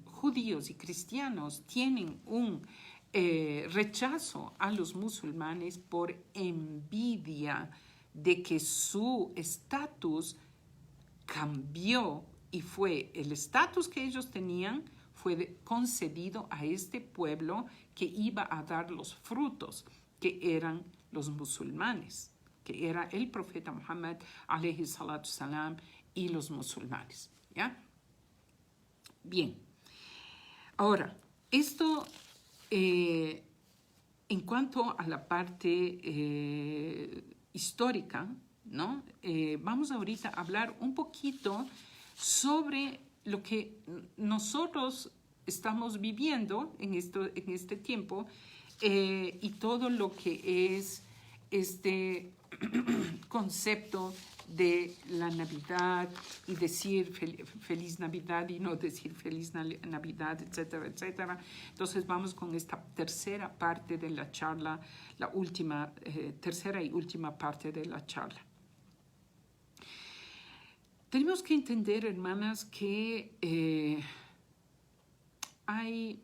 judíos y cristianos tienen un rechazo a los musulmanes por envidia de que su estatus cambió y fue el estatus que ellos tenían fue concedido a este pueblo que iba a dar los frutos, que eran los musulmanes, que era el profeta Muhammad alayhi salatu salam y los musulmanes. ¿Ya? Bien. Ahora, esto en cuanto a la parte histórica, ¿no? Vamos ahorita a hablar un poquito sobre lo que nosotros estamos viviendo en este tiempo y todo lo que es este concepto de la Navidad y decir feliz Navidad y no decir feliz Navidad, etcétera, etcétera. Entonces vamos con esta tercera parte de la charla, la última, tercera y última parte de la charla. Tenemos que entender, hermanas, que hay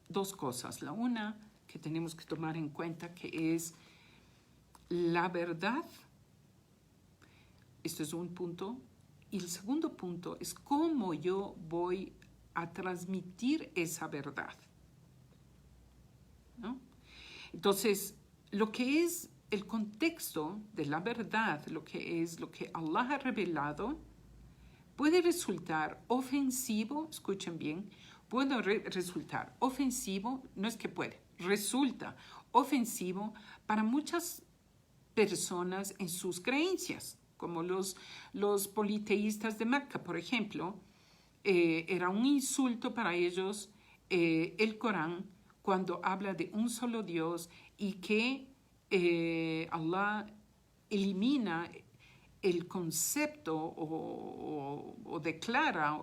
dos cosas. La una que tenemos que tomar en cuenta, que es la verdad. Esto es un punto. Y el segundo punto es cómo yo voy a transmitir esa verdad, ¿no? Entonces, lo que es el contexto de la verdad, lo que es lo que Allah ha revelado, puede resultar ofensivo, escuchen bien, puede resultar ofensivo, no es que puede, resulta ofensivo para muchas personas en sus creencias, como los politeístas de Mecca, por ejemplo. Era un insulto para ellos el Corán cuando habla de un solo Dios y que Allah elimina el concepto o declara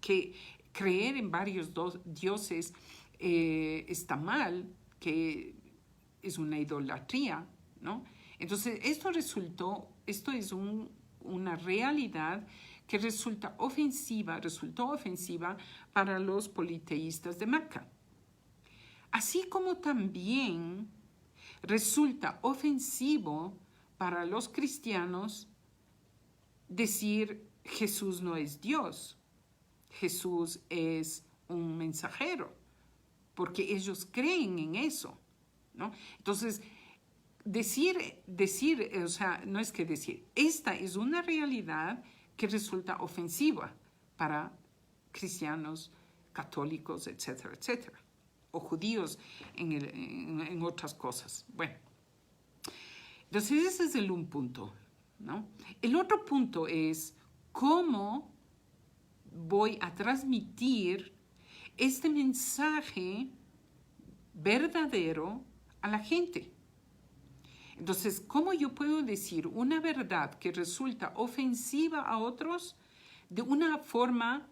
que creer en varios dioses está mal, que es una idolatría, ¿no? Entonces, esto es una realidad que resultó ofensiva para los politeístas de Mecca. Así como también resulta ofensivo para los cristianos decir Jesús no es Dios, Jesús es un mensajero, porque ellos creen en eso, ¿no? Entonces, decir, o sea, no es que decir, esta es una realidad que resulta ofensiva para cristianos, católicos, etcétera, etcétera, o judíos en otras cosas. Bueno, entonces ese es un punto, ¿no? El otro punto es cómo voy a transmitir este mensaje verdadero a la gente. Entonces, ¿cómo yo puedo decir una verdad que resulta ofensiva a otros de una forma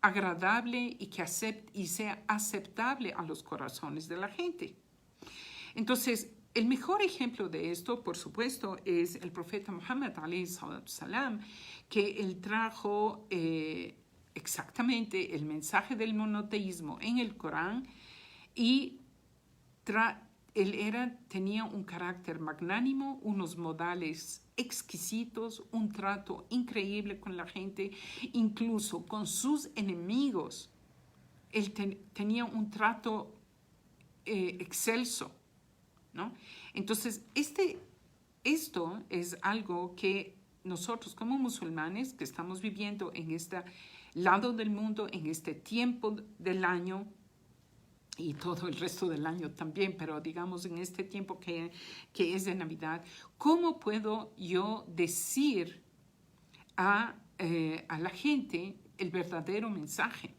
agradable y que sea aceptable a los corazones de la gente? Entonces, el mejor ejemplo de esto, por supuesto, es el profeta Muhammad alayhi salatu salam, que él trajo exactamente el mensaje del monoteísmo en el Corán y él tenía un carácter magnánimo, unos modales exquisitos, un trato increíble con la gente, incluso con sus enemigos. Él tenía un trato excelso, ¿no? Entonces, esto es algo que nosotros como musulmanes que estamos viviendo en este lado del mundo, en este tiempo del año, y todo el resto del año también, pero digamos en este tiempo que es de Navidad, ¿cómo puedo yo decir a la gente el verdadero mensaje?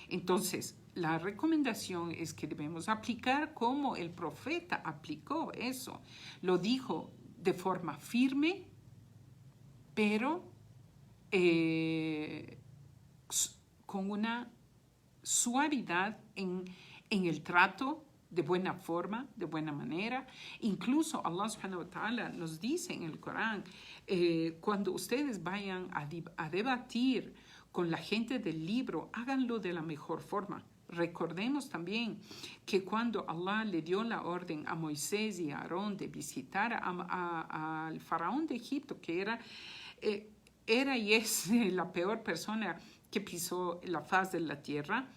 Entonces, la recomendación es que debemos aplicar como el profeta aplicó eso. Lo dijo de forma firme, pero con una suavidad en el trato, de buena forma, de buena manera. Incluso Allah subhanahu wa ta'ala nos dice en el Corán, cuando ustedes vayan a debatir con la gente del libro, háganlo de la mejor forma, recordemos también que cuando Allah le dio la orden a Moisés y a Aarón de visitar al faraón de Egipto, que era y es la peor persona que pisó la faz de la tierra,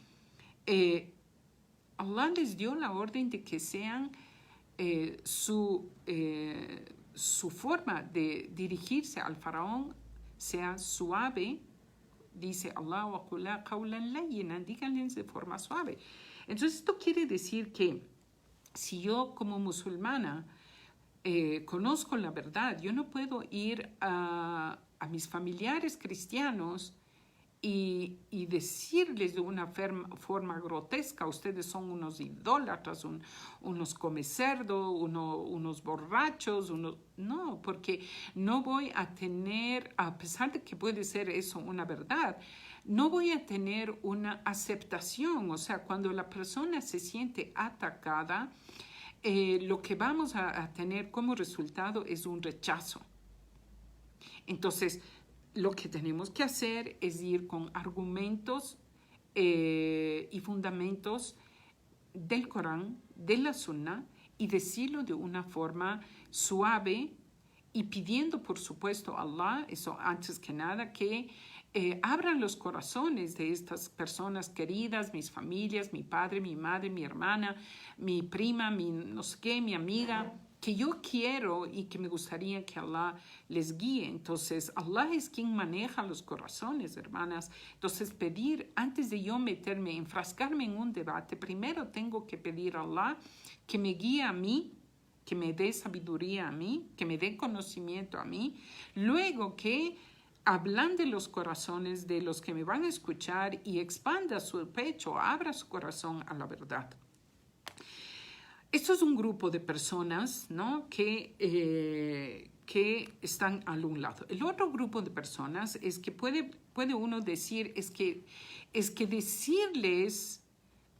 Allah les dio la orden de que sean su forma de dirigirse al faraón sea suave. Dice Allah, díganles de forma suave. Entonces esto quiere decir que si yo como musulmana conozco la verdad, yo no puedo ir a mis familiares cristianos y decirles de una forma grotesca, ustedes son unos idólatras, unos comecerdo, unos borrachos, no, porque no voy a tener, a pesar de que puede ser eso una verdad, no voy a tener una aceptación. O sea, cuando la persona se siente atacada, lo que vamos a tener como resultado es un rechazo. Entonces, lo que tenemos que hacer es ir con argumentos y fundamentos del Corán, de la Sunna, y decirlo de una forma suave y pidiendo, por supuesto, a Allah, eso antes que nada, que abran los corazones de estas personas queridas, mis familias, mi padre, mi madre, mi hermana, mi prima, mi no sé qué, mi amiga, que yo quiero y que me gustaría que Allah les guíe. Entonces, Allah es quien maneja los corazones, hermanas. Entonces, pedir, antes de yo enfrascarme en un debate, primero tengo que pedir a Allah que me guíe a mí, que me dé sabiduría a mí, que me dé conocimiento a mí. Luego que ablande los corazones de los que me van a escuchar y expanda su pecho, abra su corazón a la verdad. Esto es un grupo de personas, ¿no?, que están al un lado. El otro grupo de personas es que puede uno decir, es que decirles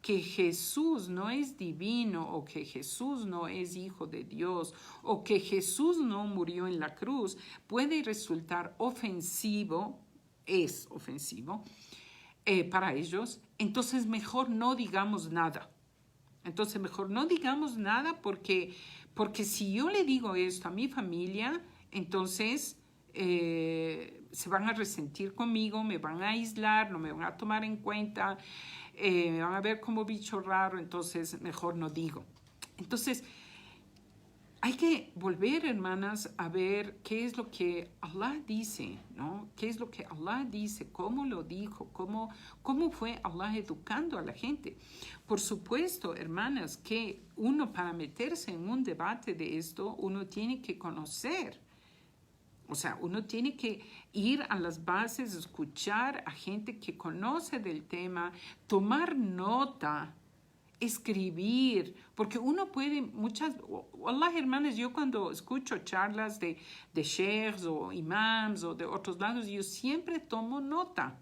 que Jesús no es divino o que Jesús no es hijo de Dios o que Jesús no murió en la cruz puede resultar ofensivo, es ofensivo para ellos. Entonces mejor no digamos nada. Porque si yo le digo esto a mi familia, entonces se van a resentir conmigo, me van a aislar, no me van a tomar en cuenta, me van a ver como bicho raro, entonces mejor no digo. Entonces, hay que volver, hermanas, a ver qué es lo que Allah dice, ¿no? ¿Qué es lo que Allah dice? ¿Cómo lo dijo? ¿Cómo fue Allah educando a la gente? Por supuesto, hermanas, que uno para meterse en un debate de esto, uno tiene que conocer. O sea, uno tiene que ir a las bases, escuchar a gente que conoce del tema, tomar nota, escribir, porque uno puede Allah, hermanas, yo cuando escucho charlas de sheikhs o imams o de otros lados, yo siempre tomo nota,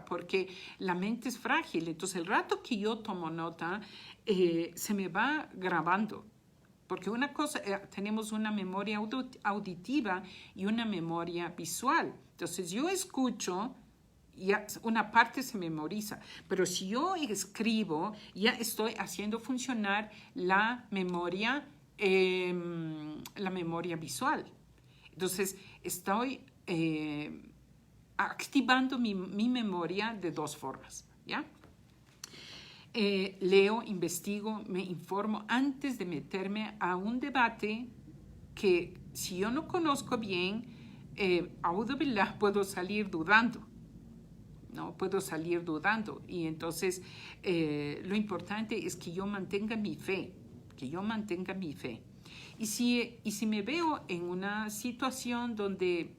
porque la mente es frágil. Entonces el rato que yo tomo nota se me va grabando, porque una cosa, tenemos una memoria auditiva y una memoria visual. Entonces yo escucho, ya una parte se memoriza, pero si yo escribo, ya estoy haciendo funcionar la memoria visual. Entonces estoy activando mi memoria de dos formas, ¿ya? Leo, investigo, me informo antes de meterme a un debate que si yo no conozco bien, A'udhu Billah, puedo salir dudando. No puedo salir dudando, y entonces lo importante es que yo mantenga mi fe, y si me veo en una situación donde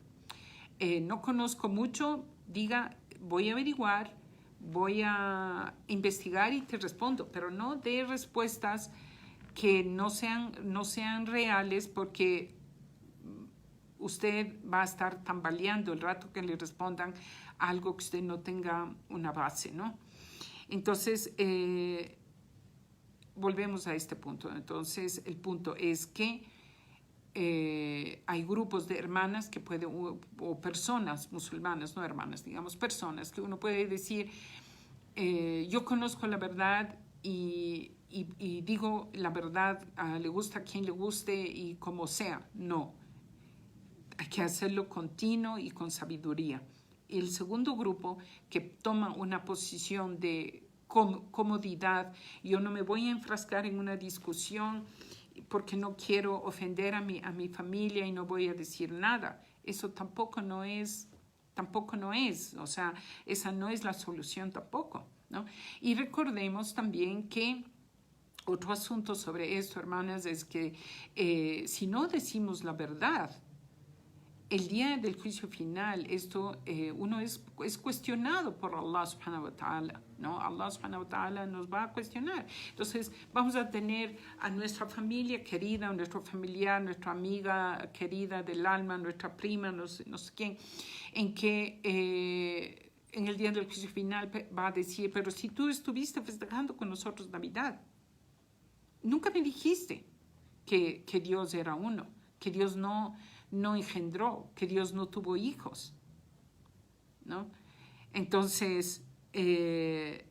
no conozco mucho, diga, voy a averiguar, voy a investigar y te respondo, pero no dé respuestas que no sean reales, porque usted va a estar tambaleando el rato que le respondan algo que usted no tenga una base, ¿no? Entonces, volvemos a este punto. Entonces, el punto es que hay grupos de hermanas que o personas musulmanas, no hermanas, digamos personas, que uno puede decir, yo conozco la verdad y digo la verdad, le gusta a quien le guste y como sea. No, hay que hacerlo continuo y con sabiduría. Y el segundo grupo que toma una posición de comodidad, yo no me voy a enfrascar en una discusión porque no quiero ofender a mi familia y no voy a decir nada. Eso tampoco no es, o sea, esa no es la solución tampoco, ¿no? Y recordemos también que otro asunto sobre esto, hermanas, es que si no decimos la verdad, el día del juicio final, uno es cuestionado por Allah subhanahu wa ta'ala, ¿no? Allah subhanahu wa ta'ala nos va a cuestionar. Entonces, vamos a tener a nuestra familia querida, a nuestro familiar, nuestra amiga querida del alma, nuestra prima, no sé quién, en que en el día del juicio final va a decir, pero si tú estuviste festejando con nosotros Navidad, nunca me dijiste que Dios era uno, que Dios no engendró, que Dios no tuvo hijos, ¿no? Entonces, el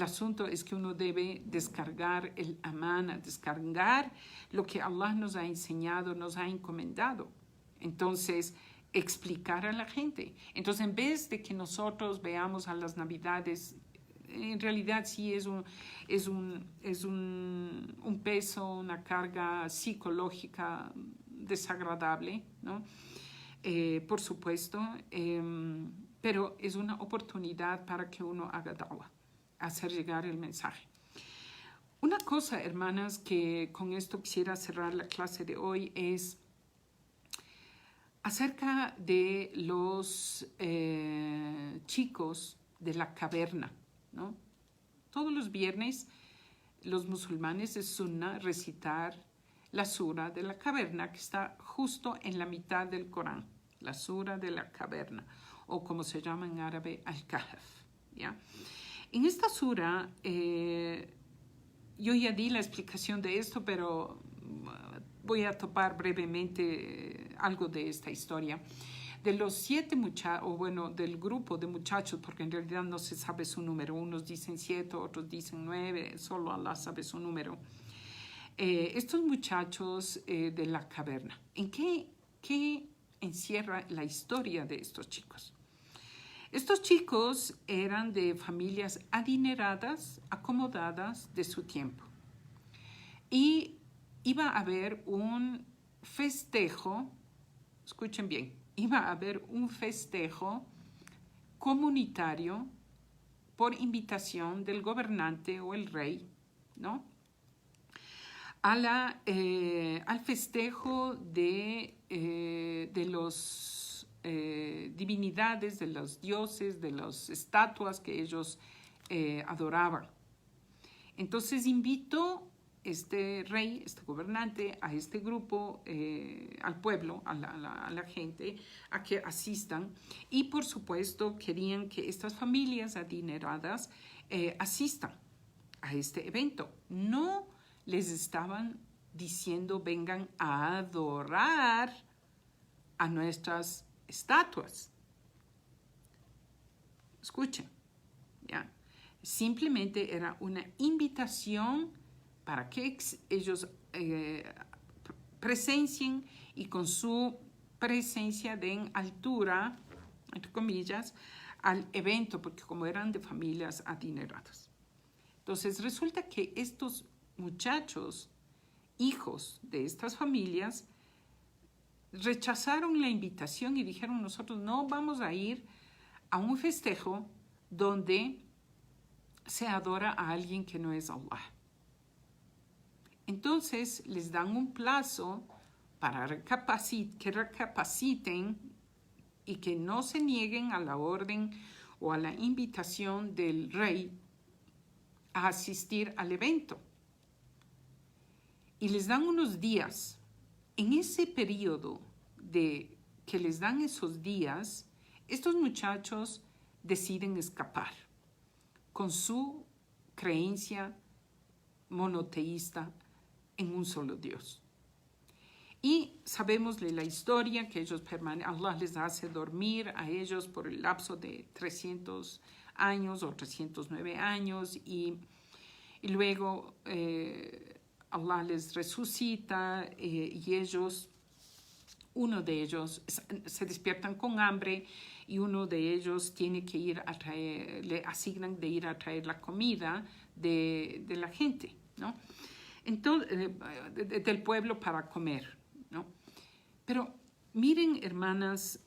asunto es que uno debe descargar el amana, descargar lo que Allah nos ha enseñado, nos ha encomendado. Entonces, explicar a la gente. Entonces, en vez de que nosotros veamos a las Navidades, en realidad sí es un peso, una carga psicológica desagradable, ¿no? Por supuesto, pero es una oportunidad para que uno haga da'wah, hacer llegar el mensaje. Una cosa, hermanas, que con esto quisiera cerrar la clase de hoy es acerca de los chicos de la caverna, ¿no? Todos los viernes los musulmanes es sunnah recitar la sura de la caverna que está justo en la mitad del Corán, la sura de la caverna, o como se llama en árabe, al-Kahf, ¿ya? En esta sura, yo ya di la explicación de esto, pero voy a topar brevemente algo de esta historia. De los 7 muchachos, o bueno, del grupo de muchachos, porque en realidad no se sabe su número, unos dicen 7, otros dicen 9, solo Allah sabe su número. Estos muchachos de la caverna, ¿en qué encierra la historia de estos chicos? Estos chicos eran de familias adineradas, acomodadas de su tiempo. Y iba a haber un festejo, escuchen bien, iba a haber un festejo comunitario por invitación del gobernante o el rey, ¿no? Al festejo de los divinidades, de los dioses, de las estatuas que ellos adoraban. Entonces invitó este rey, este gobernante, a este grupo, al pueblo, a la gente, a que asistan. Y por supuesto querían que estas familias adineradas asistan a este evento. No les estaban diciendo vengan a adorar a nuestras estatuas. Escuchen, ¿ya? Simplemente era una invitación para que ellos presencien y con su presencia den altura, entre comillas, al evento, porque como eran de familias adineradas. Entonces resulta que estos muchachos, hijos de estas familias, rechazaron la invitación y dijeron, nosotros no vamos a ir a un festejo donde se adora a alguien que no es Allah. Entonces les dan un plazo para que recapaciten y que no se nieguen a la orden o a la invitación del rey a asistir al evento. Y les dan unos días. En ese periodo que les dan esos días, estos muchachos deciden escapar con su creencia monoteísta en un solo Dios. Y sabemos de la historia que ellos Allah les hace dormir a ellos por el lapso de 300 años o 309 años y luego Allah les resucita y ellos, uno de ellos se despiertan con hambre y uno de ellos tiene que ir a traer, le asignan de ir a traer la comida de la gente, ¿no? Entonces, del pueblo para comer, ¿no? Pero miren, hermanas,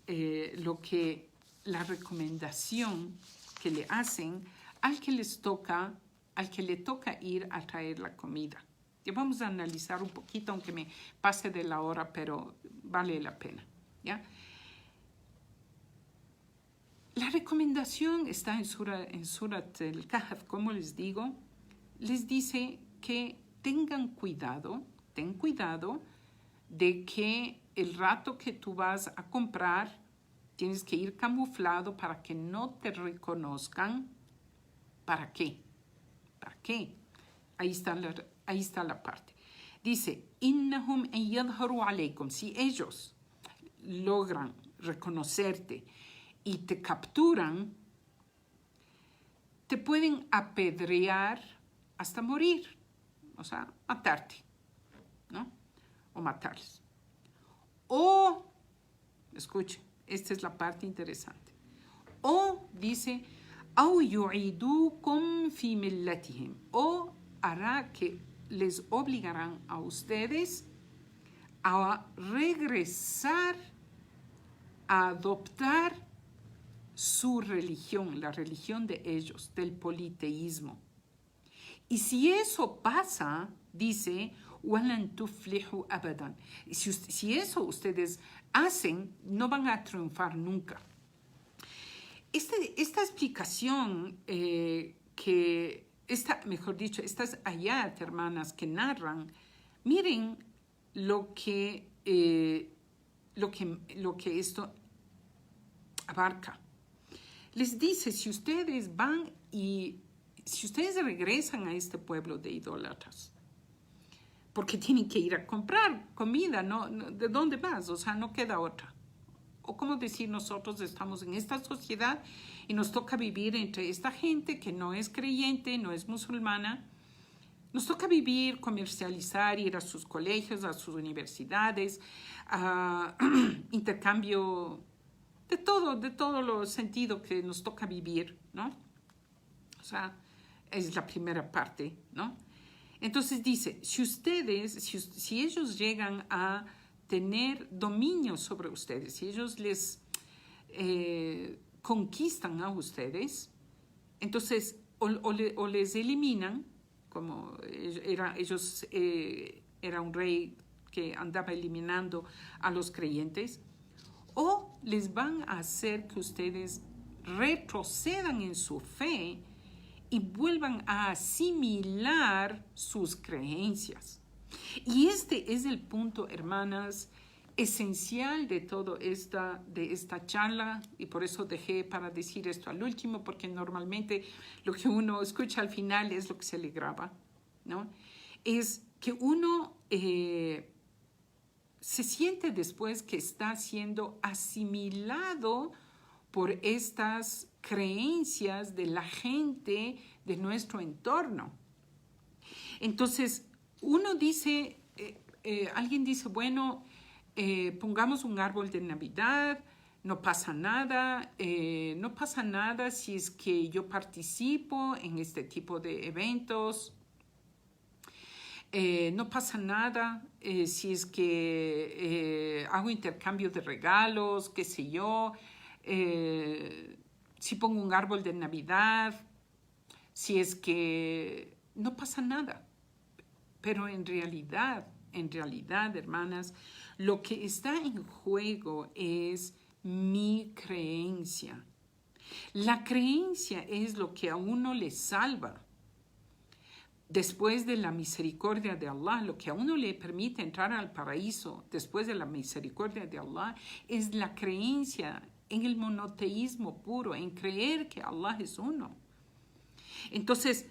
la recomendación que le hacen al que le toca ir a traer la comida. Y vamos a analizar un poquito, aunque me pase de la hora, pero vale la pena, ¿ya? La recomendación está en Surat al-Kahf, como les digo, les dice que ten cuidado de que el rato que tú vas a comprar tienes que ir camuflado para que no te reconozcan. ¿Para qué? ¿Para qué? Ahí está la parte. Dice, innahum en yadharu alaykum, si ellos logran reconocerte y te capturan, te pueden apedrear hasta morir, o sea, matarte, ¿no? O matarles. O, escuchen, esta es la parte interesante. O dice, أو يعيدوكم في ملتهم, o hará que les obligarán a ustedes a regresar a adoptar su religión, la religión de ellos, del politeísmo. Y si eso pasa, dice, وَلَن تُفْلِحُوا أَبَدًا. Si eso ustedes hacen, no van a triunfar nunca. Esta explicación mejor dicho, estas ayat, hermanas, que narran, miren lo que esto abarca. Les dice, si ustedes regresan a este pueblo de idólatras, porque tienen que ir a comprar comida, ¿no? ¿De dónde vas? O sea, no queda otra. O como decir, nosotros estamos en esta sociedad y nos toca vivir entre esta gente que no es creyente, no es musulmana. Nos toca vivir, comercializar, ir a sus colegios, a sus universidades, intercambio de todo lo sentido que nos toca vivir, ¿no? O sea, es la primera parte, ¿no? Entonces dice, si ellos llegan a tener dominio sobre ustedes, si ellos les conquistan a ustedes, entonces o les eliminan, como era un rey que andaba eliminando a los creyentes, o les van a hacer que ustedes retrocedan en su fe y vuelvan a asimilar sus creencias. Y este es el punto, hermanas, esencial de esta charla, y por eso dejé para decir esto al último, porque normalmente lo que uno escucha al final es lo que se le graba, ¿no? Es que uno se siente después que está siendo asimilado por estas creencias de la gente de nuestro entorno. Entonces, uno dice, alguien dice, bueno, pongamos un árbol de Navidad, no pasa nada si es que yo participo en este tipo de eventos, no pasa nada si es que hago intercambio de regalos, qué sé yo, si pongo un árbol de Navidad, si es que no pasa nada. Pero en realidad, hermanas, lo que está en juego es mi creencia. La creencia es lo que a uno le salva. Después de la misericordia de Allah, lo que a uno le permite entrar al paraíso después de la misericordia de Allah es la creencia en el monoteísmo puro, en creer que Allah es uno. Entonces,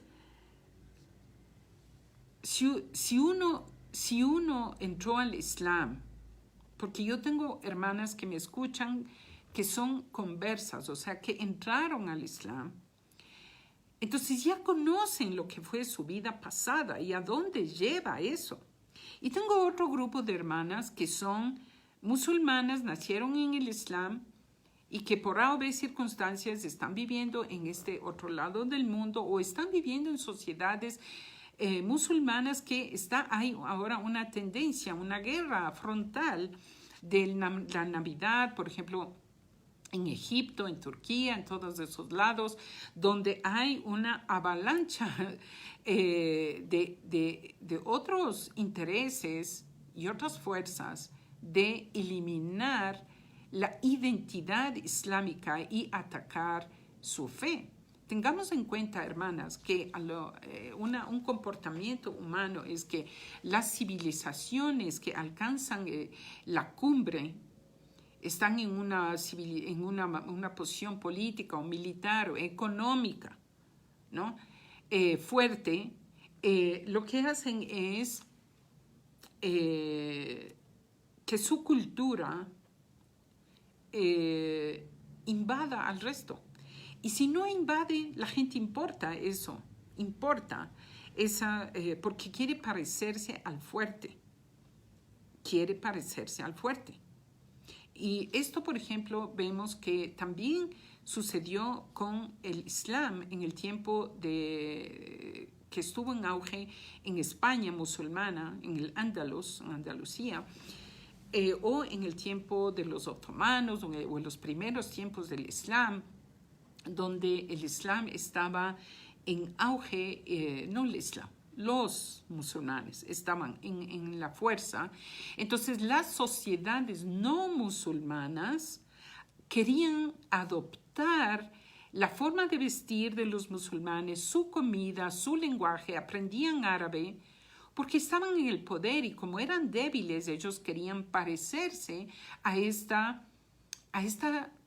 si uno entró al Islam porque yo tengo hermanas que me escuchan que son conversas, o sea, que entraron al Islam. Entonces ya conocen lo que fue su vida pasada y a dónde lleva eso. Y tengo otro grupo de hermanas que son musulmanas, nacieron en el Islam y que por A o B circunstancias están viviendo en este otro lado del mundo o están viviendo en sociedades musulmanas que hay ahora una tendencia, una guerra frontal de la Navidad, por ejemplo, en Egipto, en Turquía, en todos esos lados, donde hay una avalancha de otros intereses y otras fuerzas de eliminar la identidad islámica y atacar su fe. Tengamos en cuenta, hermanas, que un comportamiento humano es que las civilizaciones que alcanzan la cumbre están en una posición política o militar o económica, ¿no? Fuerte, lo que hacen es que su cultura invada al resto. Y si no invade, la gente importa porque quiere parecerse al fuerte. Y esto, por ejemplo, vemos que también sucedió con el Islam en el tiempo que estuvo en auge en España musulmana, en el Andalus, en Andalucía, o en el tiempo de los otomanos o en los primeros tiempos del Islam, donde el Islam estaba en auge, no el Islam, los musulmanes estaban en la fuerza. Entonces las sociedades no musulmanas querían adoptar la forma de vestir de los musulmanes, su comida, su lenguaje, aprendían árabe, porque estaban en el poder y como eran débiles, ellos querían parecerse a esta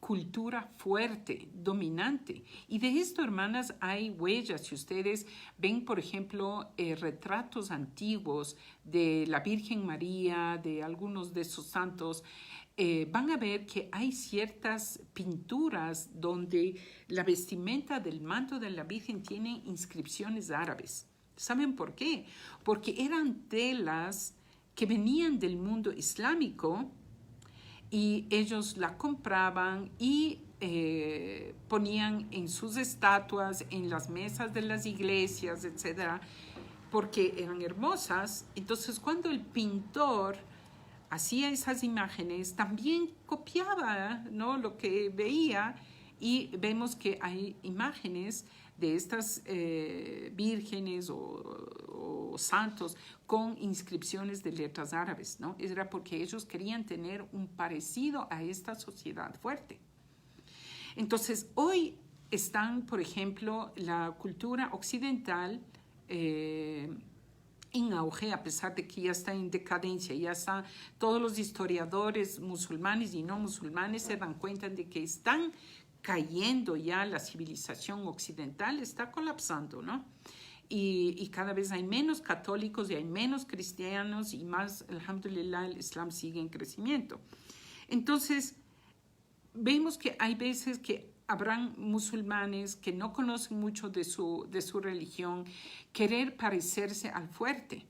cultura fuerte, dominante. Y de esto, hermanas, hay huellas. Si ustedes ven, por ejemplo, retratos antiguos de la Virgen María, de algunos de sus santos, van a ver que hay ciertas pinturas donde la vestimenta del manto de la Virgen tiene inscripciones árabes. ¿Saben por qué? Porque eran telas que venían del mundo islámico y ellos la compraban y ponían en sus estatuas, en las mesas de las iglesias, etcétera, porque eran hermosas. Entonces, cuando el pintor hacía esas imágenes, también copiaba, ¿no?, lo que veía, y vemos que hay imágenes de estas vírgenes o santos con inscripciones de letras árabes, ¿no? Era porque ellos querían tener un parecido a esta sociedad fuerte. Entonces, hoy están, por ejemplo, la cultura occidental en auge, a pesar de que ya está en decadencia, todos los historiadores musulmanes y no musulmanes se dan cuenta de que están cayendo ya, la civilización occidental está colapsando, ¿no? Y cada vez hay menos católicos y hay menos cristianos y más, alhamdulillah, el Islam sigue en crecimiento. Entonces, vemos que hay veces que habrán musulmanes que no conocen mucho de su religión, querer parecerse al fuerte.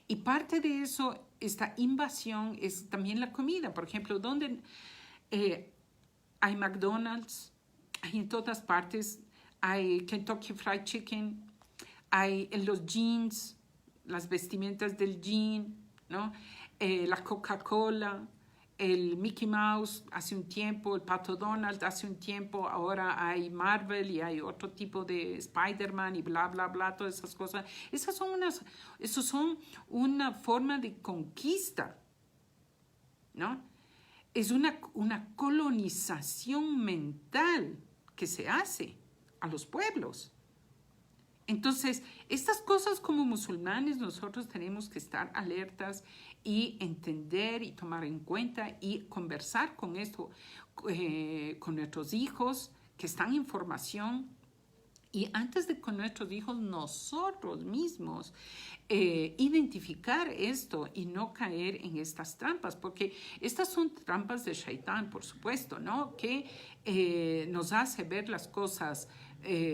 Y parte de eso, esta invasión, es también la comida. Por ejemplo, donde hay McDonald's, hay en todas partes, hay Kentucky Fried Chicken, hay en los jeans, las vestimentas del jean, ¿no? La Coca-Cola, el Mickey Mouse hace un tiempo, el Pato Donald hace un tiempo, ahora hay Marvel y hay otro tipo de Spider-Man y bla, bla, bla, todas esas cosas. Esas son una forma de conquista, ¿no? Es una colonización mental que se hace a los pueblos. Entonces, estas cosas como musulmanes nosotros tenemos que estar alertas y entender y tomar en cuenta y conversar con esto, con nuestros hijos que están en formación Y antes de con nuestros hijos, nosotros mismos, identificar esto y no caer en estas trampas, porque estas son trampas de Shaitán, por supuesto, ¿no? Que nos hace ver las cosas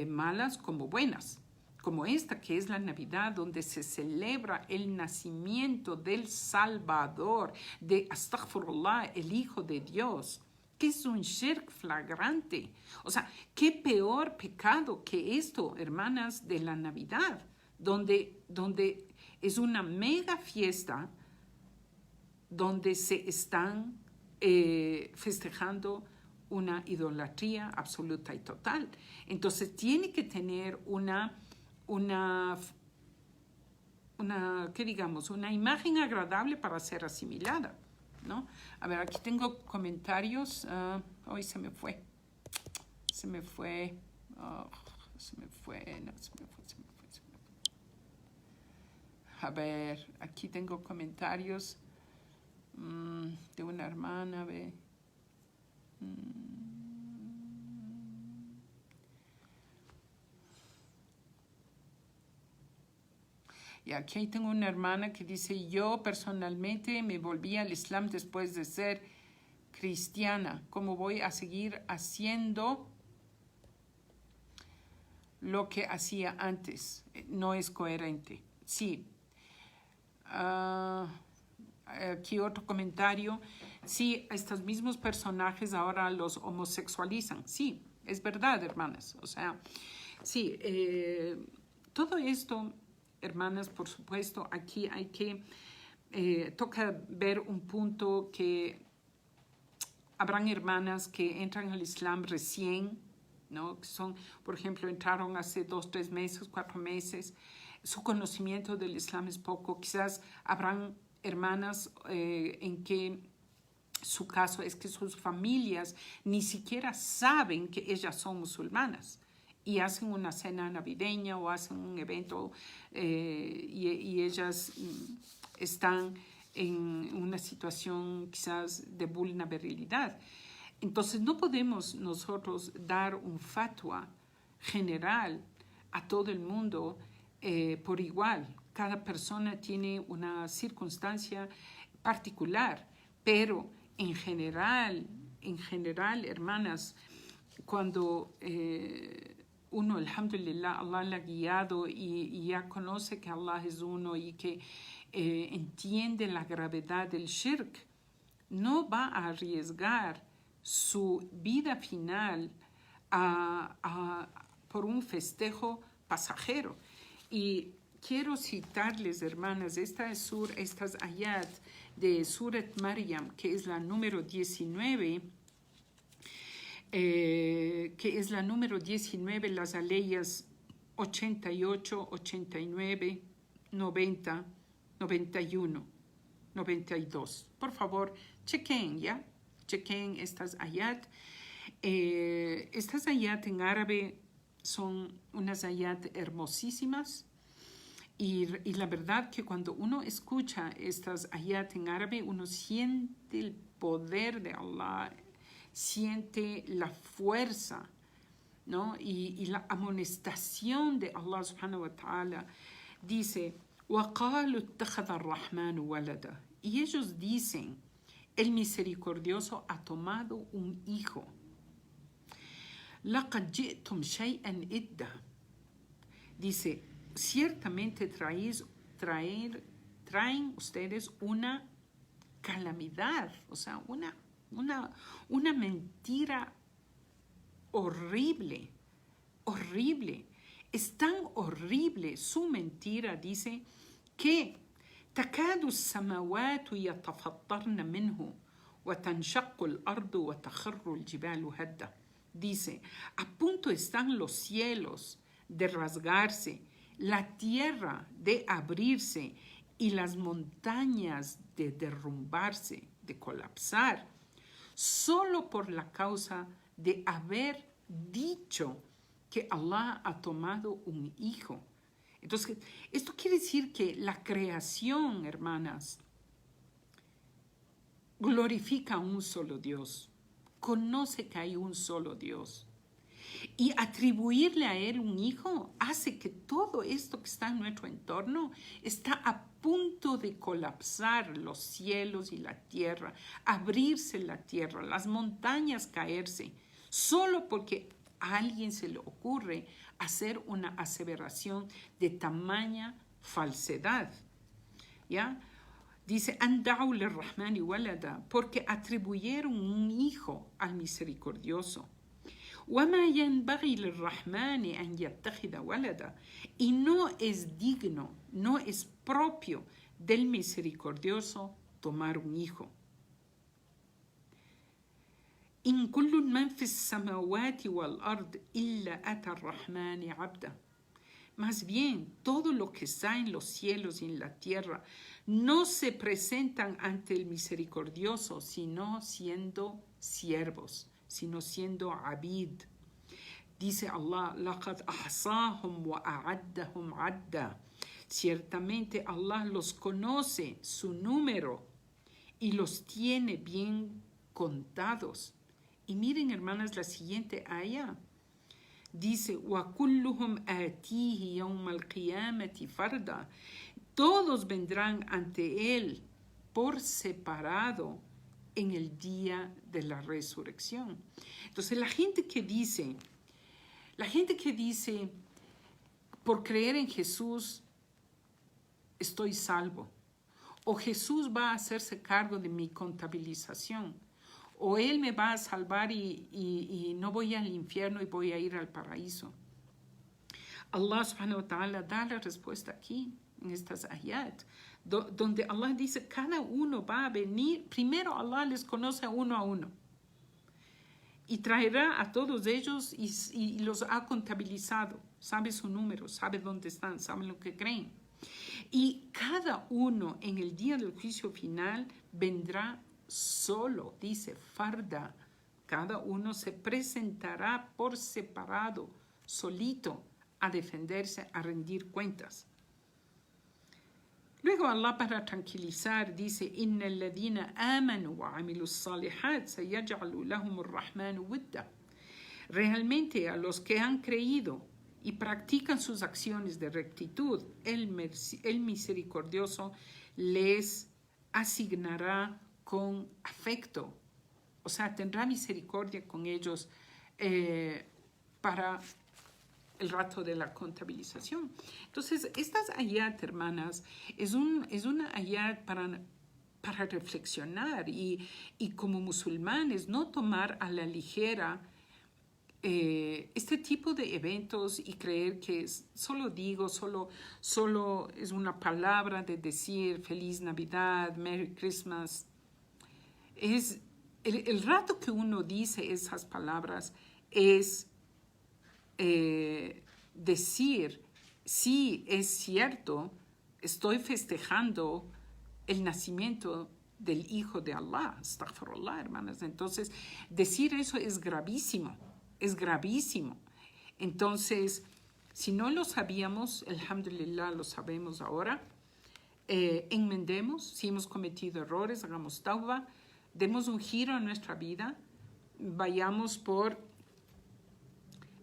malas como buenas, como esta que es la Navidad, donde se celebra el nacimiento del Salvador, de Astaghfirullah, el Hijo de Dios, que es un shirk flagrante. O sea, qué peor pecado que esto, hermanas, de la Navidad, donde es una mega fiesta, donde se están festejando una idolatría absoluta y total. Entonces tiene que tener una imagen agradable para ser asimilada, ¿no? A ver, aquí tengo comentarios. Hoy se me fue. A ver, aquí tengo comentarios de una hermana. A ver. Y aquí tengo una hermana que dice, yo personalmente me volví al Islam después de ser cristiana. ¿Cómo voy a seguir haciendo lo que hacía antes? No es coherente. Sí. Aquí otro comentario. Sí, estos mismos personajes ahora los homosexualizan. Sí, es verdad, hermanas. O sea, sí, todo esto, hermanas, por supuesto, aquí hay que, toca ver un punto que habrán hermanas que entran al Islam recién, ¿no? Que son, por ejemplo, entraron hace 2, 3 meses, 4 meses. Su conocimiento del Islam es poco. Quizás habrán hermanas en que su caso es que sus familias ni siquiera saben que ellas son musulmanas y hacen una cena navideña o hacen un evento y ellas están en una situación quizás de vulnerabilidad. Entonces no podemos nosotros dar un fatwa general a todo el mundo por igual. Cada persona tiene una circunstancia particular, pero en general, hermanas, cuando uno, alhamdulillah, Allah le ha guiado y ya conoce que Allah es uno y que entiende la gravedad del shirk, no va a arriesgar su vida final por un festejo pasajero. Y quiero citarles, hermanas, estas ayat de Surat Maryam, que es la número 19, las aleyas 88, 89, 90, 91, 92. Por favor, chequen estas ayat. Estas ayat en árabe son unas ayat hermosísimas. Y la verdad que cuando uno escucha estas ayat en árabe, uno siente el poder de Allah, siente la fuerza, ¿no? Y la amonestación de Allah subhanahu wa ta'ala. Dice, وَقَالُوا اتَّخَذَ الرَّحْمَنُ وَلَدًا. Y ellos dicen, el misericordioso ha tomado un hijo. لَقَدْ جِئْتُمْ شَيْئًا إِدًّا. Dice, ciertamente traen ustedes una calamidad, o sea, una mentira horrible. Es tan horrible su mentira, dice, que تكاد السماوات يتفطرن منه وتنشق الأرض وتخر الجبال هدا. Dice, a punto están los cielos de rasgarse, la tierra de abrirse y las montañas de derrumbarse, de colapsar, solo por la causa de haber dicho que Allah ha tomado un hijo. Entonces, esto quiere decir que la creación, hermanas, glorifica a un solo Dios, conoce que hay un solo Dios. Y atribuirle a Él un hijo hace que todo esto que está en nuestro entorno está a punto de colapsar, los cielos y la tierra, abrirse la tierra, las montañas caerse, solo porque a alguien se le ocurre hacer una aseveración de tamaña falsedad. ¿Ya? Dice, andau lirrahmani walada, porque atribuyeron un hijo al misericordioso. وما ينبغي للرحمن أن يتخذ ولدا, y no es digno, no es propio del misericordioso tomar un hijo. إن كل من في السماوات والأرض إلا أتى الرحمن عبدا. Más bien, todo lo que está en los cielos y en la tierra no se presentan ante el misericordioso, sino siendo siervos, sino siendo abid. Dice Allah, لَقَدْ أَحْصَاهُمْ وَأَعَدَّهُمْ عَدًّا. Ciertamente Allah los conoce, su número, y los tiene bien contados. Y miren, hermanas, la siguiente ayah. Dice, وَكُلُّهُمْ آتِيهِ يَوْمَ الْقِيَامَةِ فَرْدًا. Todos vendrán ante Él por separado en el día de la resurrección. Entonces, la gente que dice, por creer en Jesús, estoy salvo, o Jesús va a hacerse cargo de mi contabilización, o Él me va a salvar y no voy al infierno y voy a ir al paraíso. Allah subhanahu wa ta'ala da la respuesta aquí, en estas ayat, donde Allah dice, cada uno va a venir, primero Allah les conoce a uno, y traerá a todos ellos y los ha contabilizado, sabe su número, sabe dónde están, sabe lo que creen. Y cada uno en el día del juicio final vendrá solo, dice farda. Cada uno se presentará por separado, solito, a defenderse, a rendir cuentas. Luego Allah, para tranquilizar, dice, Inna alladhina amanu wa amilu salihat sayaj'alu lahum ar-rahmanu widda. Realmente a los que han creído y practican sus acciones de rectitud, el misericordioso les asignará con afecto, o sea, tendrá misericordia con ellos para el rato de la contabilización. Entonces, estas ayat, hermanas, es una ayat para reflexionar y como musulmanes no tomar a la ligera este tipo de eventos y creer que solo es una palabra de decir Feliz Navidad, Merry Christmas. Es el rato que uno dice esas palabras es decir, sí, es cierto, estoy festejando el nacimiento del Hijo de Allah, astaghfirullah, hermanas. Entonces, decir eso es gravísimo. Entonces, si no lo sabíamos, alhamdulillah, lo sabemos ahora. Enmendemos, si hemos cometido errores, hagamos tawbah, demos un giro a nuestra vida, vayamos por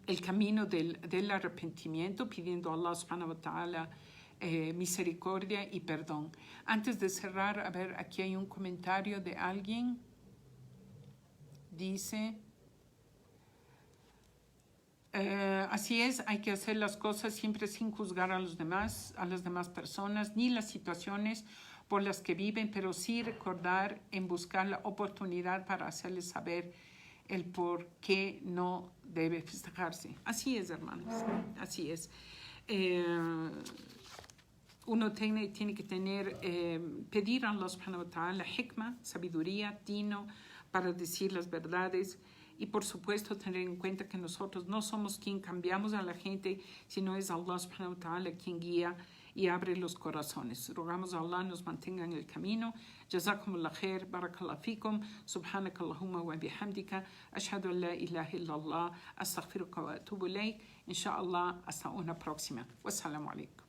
el camino del arrepentimiento, pidiendo a Allah subhanahu wa ta'ala misericordia y perdón. Antes de cerrar, a ver, aquí hay un comentario de alguien. Dice, así es, hay que hacer las cosas siempre sin juzgar a las demás personas, ni las situaciones por las que viven, pero sí recordar en buscar la oportunidad para hacerles saber el por qué no debe festejarse. Así es, hermanos, así es. Uno tiene que pedir a Allah subhanahu wa ta'ala hikmah, sabiduría, tino, para decir las verdades. Y por supuesto tener en cuenta que nosotros no somos quien cambiamos a la gente, sino es Allah subhanahu wa ta'ala quien guía y abre los corazones. Rogamos a Allah nos mantenga en el camino. Jazakumullah khair, barakallahu fikum, subhanakallahumma wa bihamdika, ashhadu an la ilaha illallah, astaghfiruka wa atubu ilayk. Inshallah, hasta una próxima. Wassalamu alaikum.